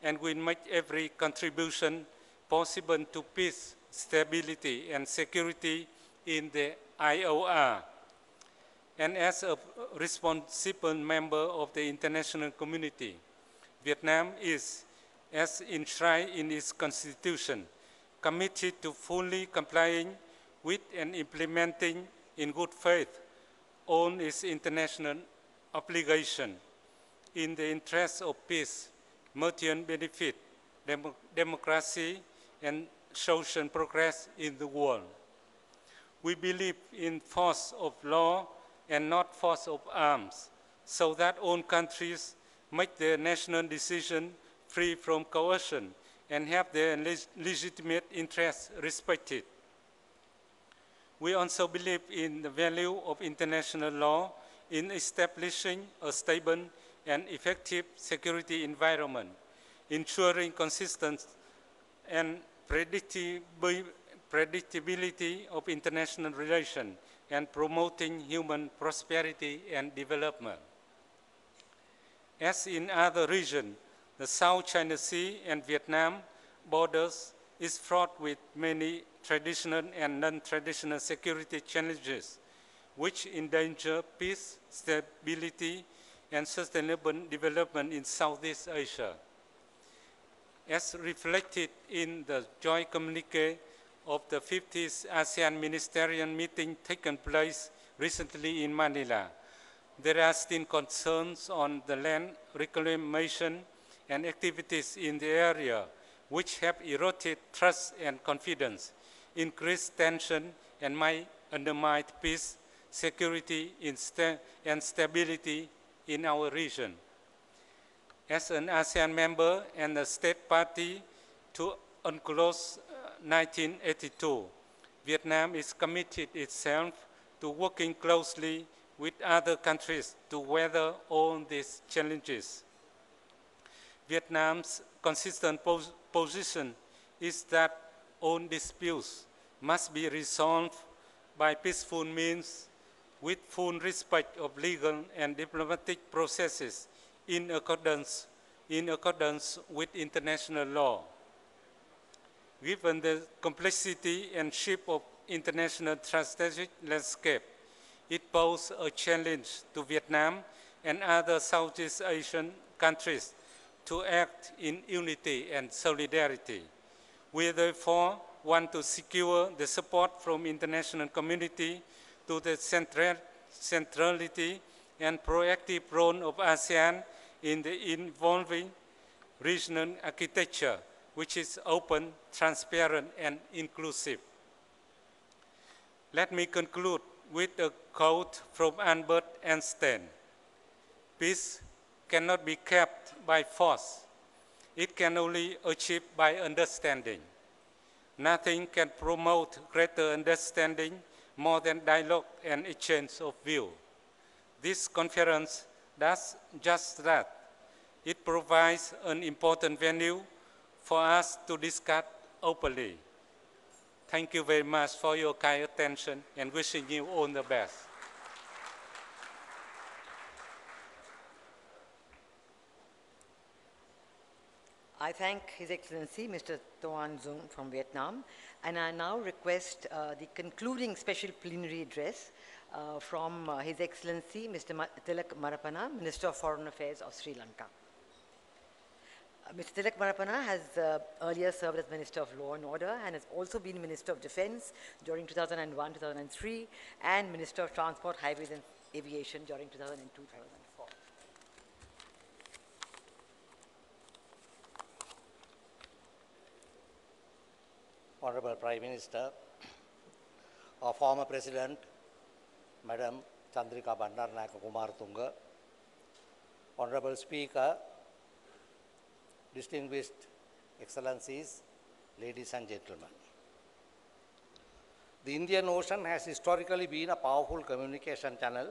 and will make every contribution possible to peace, stability, and security in the IOR and as a responsible member of the international community, Vietnam is, as enshrined in its constitution, committed to fully complying with and implementing in good faith all its international obligation in the interest of peace, mutual benefit, democracy, and social progress in the world. We believe in force of law and not force of arms, so that all countries make their national decision free from coercion and have their legitimate interests respected. We also believe in the value of international law in establishing a stable and effective security environment, ensuring consistency and predictability of international relations, and promoting human prosperity and development. As in other regions, the South China Sea and Vietnam borders is fraught with many traditional and non-traditional security challenges, which endanger peace, stability, and sustainable development in Southeast Asia. As reflected in the joint communique of the 50th ASEAN Ministerial Meeting taken place recently in Manila, there are still concerns on the land reclamation and activities in the area which have eroded trust and confidence, increased tension, and might undermine peace, security, and stability in our region. As an ASEAN member and a state party to UNCLOS 1982, Vietnam is committed itself to working closely with other countries to weather all these challenges. Vietnam's consistent position is that all disputes must be resolved by peaceful means with full respect of legal and diplomatic processes in accordance with international law. Given the complexity and shape of international strategic landscape, it poses a challenge to Vietnam and other Southeast Asian countries to act in unity and solidarity. We therefore want to secure the support from international community to the centrality and proactive role of ASEAN in the evolving regional architecture, which is open, transparent, and inclusive. Let me conclude with a quote from Albert Einstein. Peace cannot be kept by force. It can only achieve by understanding. Nothing can promote greater understanding more than dialogue and exchange of view. This conference does just that. It provides an important venue for us to discuss openly. Thank you very much for your kind attention and wishing you all the best. I thank His Excellency Mr. Toan Dung from Vietnam, and I now request the concluding special plenary address from His Excellency Mr. Tilak Marapana, Minister of Foreign Affairs of Sri Lanka. Mr. Tilak Marapana has earlier served as Minister of Law and Order and has also been Minister of Defense during 2001-2003 and Minister of Transport, Highways and Aviation during 2002-2004. Honorable Prime Minister, our former President, Madam Chandrika Bandaranaike Kumaratunga, Honorable Speaker, distinguished Excellencies, ladies and gentlemen. The Indian Ocean has historically been a powerful communication channel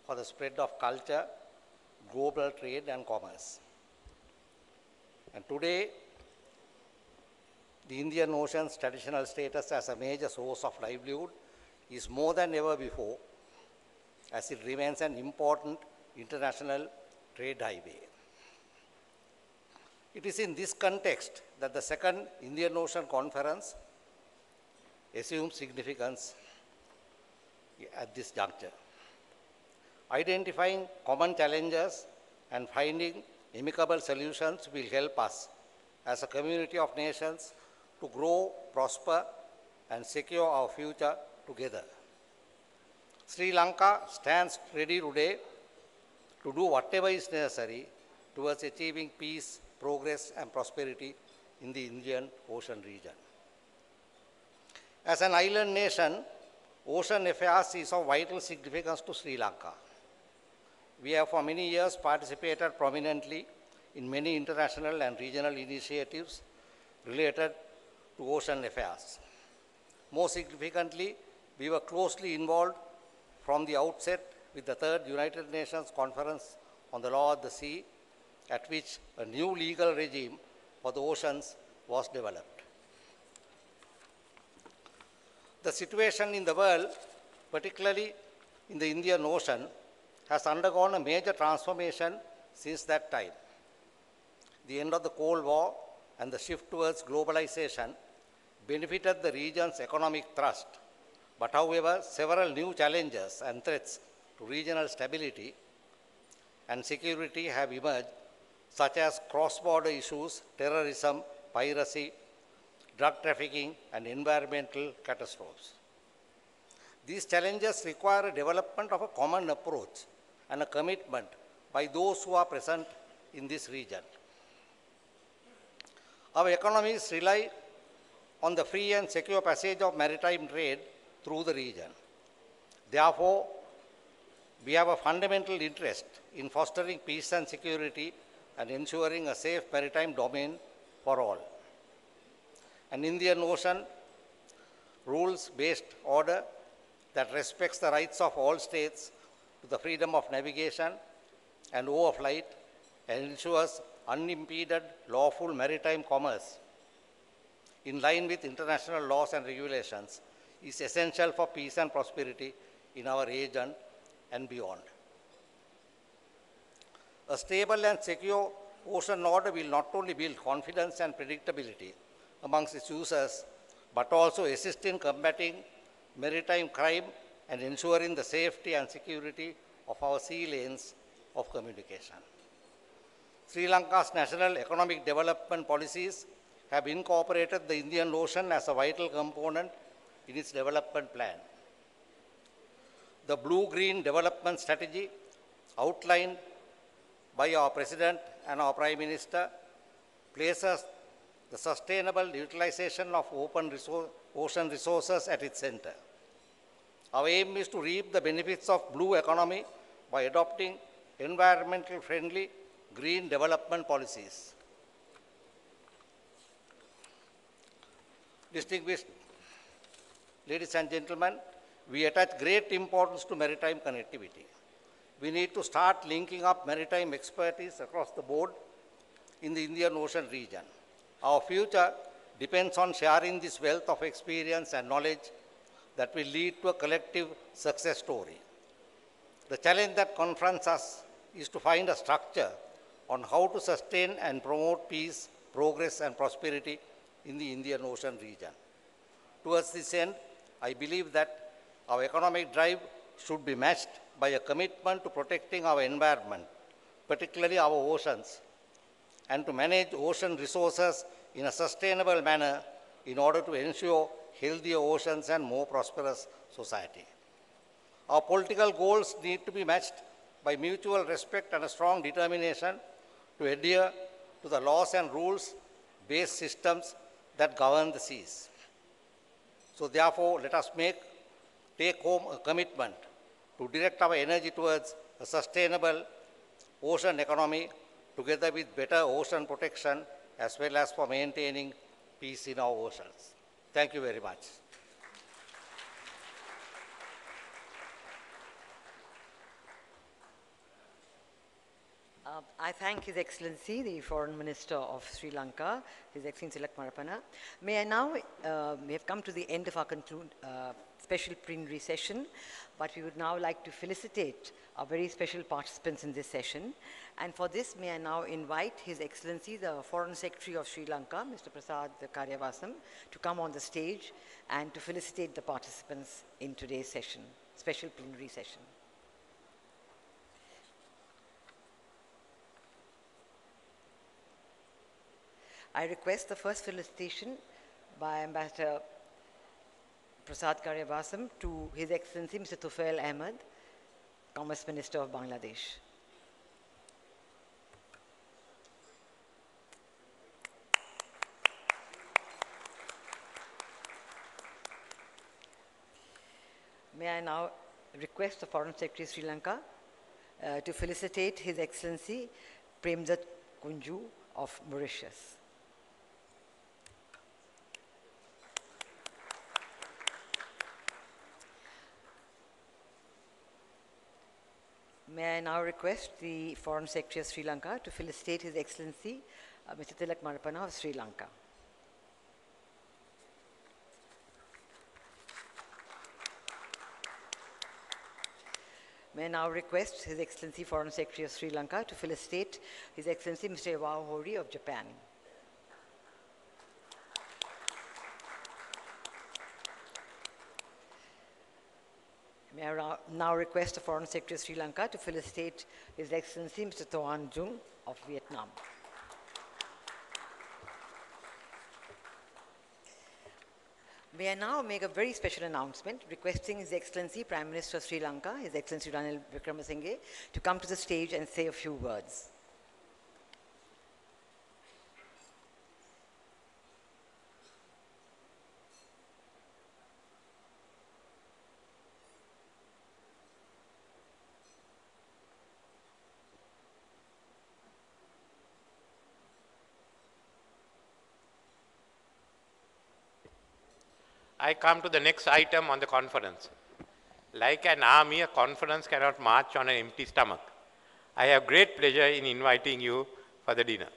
for the spread of culture, global trade and commerce. And today, the Indian Ocean's traditional status as a major source of livelihood is more than ever before, as it remains an important international trade highway. It is in this context that the second Indian Ocean Conference assumes significance at this juncture. Identifying common challenges and finding amicable solutions will help us as a community of nations to grow, prosper, and secure our future together. Sri Lanka stands ready today to do whatever is necessary towards achieving peace, progress, and prosperity in the Indian Ocean region. As an island nation, ocean affairs is of vital significance to Sri Lanka. We have for many years participated prominently in many international and regional initiatives related to ocean affairs. More significantly, we were closely involved from the outset with the Third United Nations Conference on the Law of the Sea, at which a new legal regime for the oceans was developed. The situation in the world, particularly in the Indian Ocean, has undergone a major transformation since that time. The end of the Cold War and the shift towards globalization benefited the region's economic thrust, but however, several new challenges and threats to regional stability and security have emerged, such as cross-border issues, terrorism, piracy, drug trafficking, and environmental catastrophes. These challenges require a development of a common approach and a commitment by those who are present in this region. Our economies rely on the free and secure passage of maritime trade through the region. Therefore, we have a fundamental interest in fostering peace and security and ensuring a safe maritime domain for all. An Indian Ocean rules-based order that respects the rights of all states to the freedom of navigation and overflight and ensures unimpeded lawful maritime commerce in line with international laws and regulations is essential for peace and prosperity in our region and beyond. A stable and secure ocean order will not only build confidence and predictability amongst its users, but also assist in combating maritime crime and ensuring the safety and security of our sea lanes of communication. Sri Lanka's national economic development policies have incorporated the Indian Ocean as a vital component in its development plan. The Blue-Green Development Strategy outlined by our President and our Prime Minister places the sustainable utilization of ocean resources at its center. Our aim is to reap the benefits of blue economy by adopting environmental friendly green development policies. Distinguished ladies and gentlemen, we attach great importance to maritime connectivity. We need to start linking up maritime expertise across the board in the Indian Ocean region. Our future depends on sharing this wealth of experience and knowledge that will lead to a collective success story. The challenge that confronts us is to find a structure on how to sustain and promote peace, progress, and prosperity in the Indian Ocean region. Towards this end, I believe that our economic drive should be matched by a commitment to protecting our environment, particularly our oceans, and to manage ocean resources in a sustainable manner in order to ensure healthier oceans and more prosperous society. Our political goals need to be matched by mutual respect and a strong determination to adhere to the laws and rules-based systems that govern the seas. So therefore, let us take home a commitment to direct our energy towards a sustainable ocean economy together with better ocean protection as well as for maintaining peace in our oceans. Thank you very much. I thank His Excellency, the Foreign Minister of Sri Lanka, His Excellency Tilak Marapana. May I now, we have come to the end of our special plenary session, but we would now like to felicitate our very special participants in this session. And for this, may I now invite His Excellency, the Foreign Secretary of Sri Lanka, Mr. Prasad Karyavasam, to come on the stage and to felicitate the participants in today's session, special plenary session. I request the first felicitation by Ambassador Prasad Karyavasam to His Excellency Mr. Tufail Ahmed, Commerce Minister of Bangladesh. May I now request the Foreign Secretary of Sri Lanka to felicitate His Excellency Premdat Kunju of Mauritius. May I now request the Foreign Secretary of Sri Lanka to felicitate His Excellency Mr. Tilak Marapana of Sri Lanka. May I now request His Excellency Foreign Secretary of Sri Lanka to felicitate His Excellency Mr. Iwao Hori of Japan. May I now request the Foreign Secretary of Sri Lanka to felicitate His Excellency Mr. Toan Jung of Vietnam. May I now make a very special announcement requesting His Excellency Prime Minister of Sri Lanka, His Excellency Ranil Wickremesinghe, to come to the stage and say a few words. I come to the next item on the conference. Like an army, a conference cannot march on an empty stomach. I have great pleasure in inviting you for the dinner.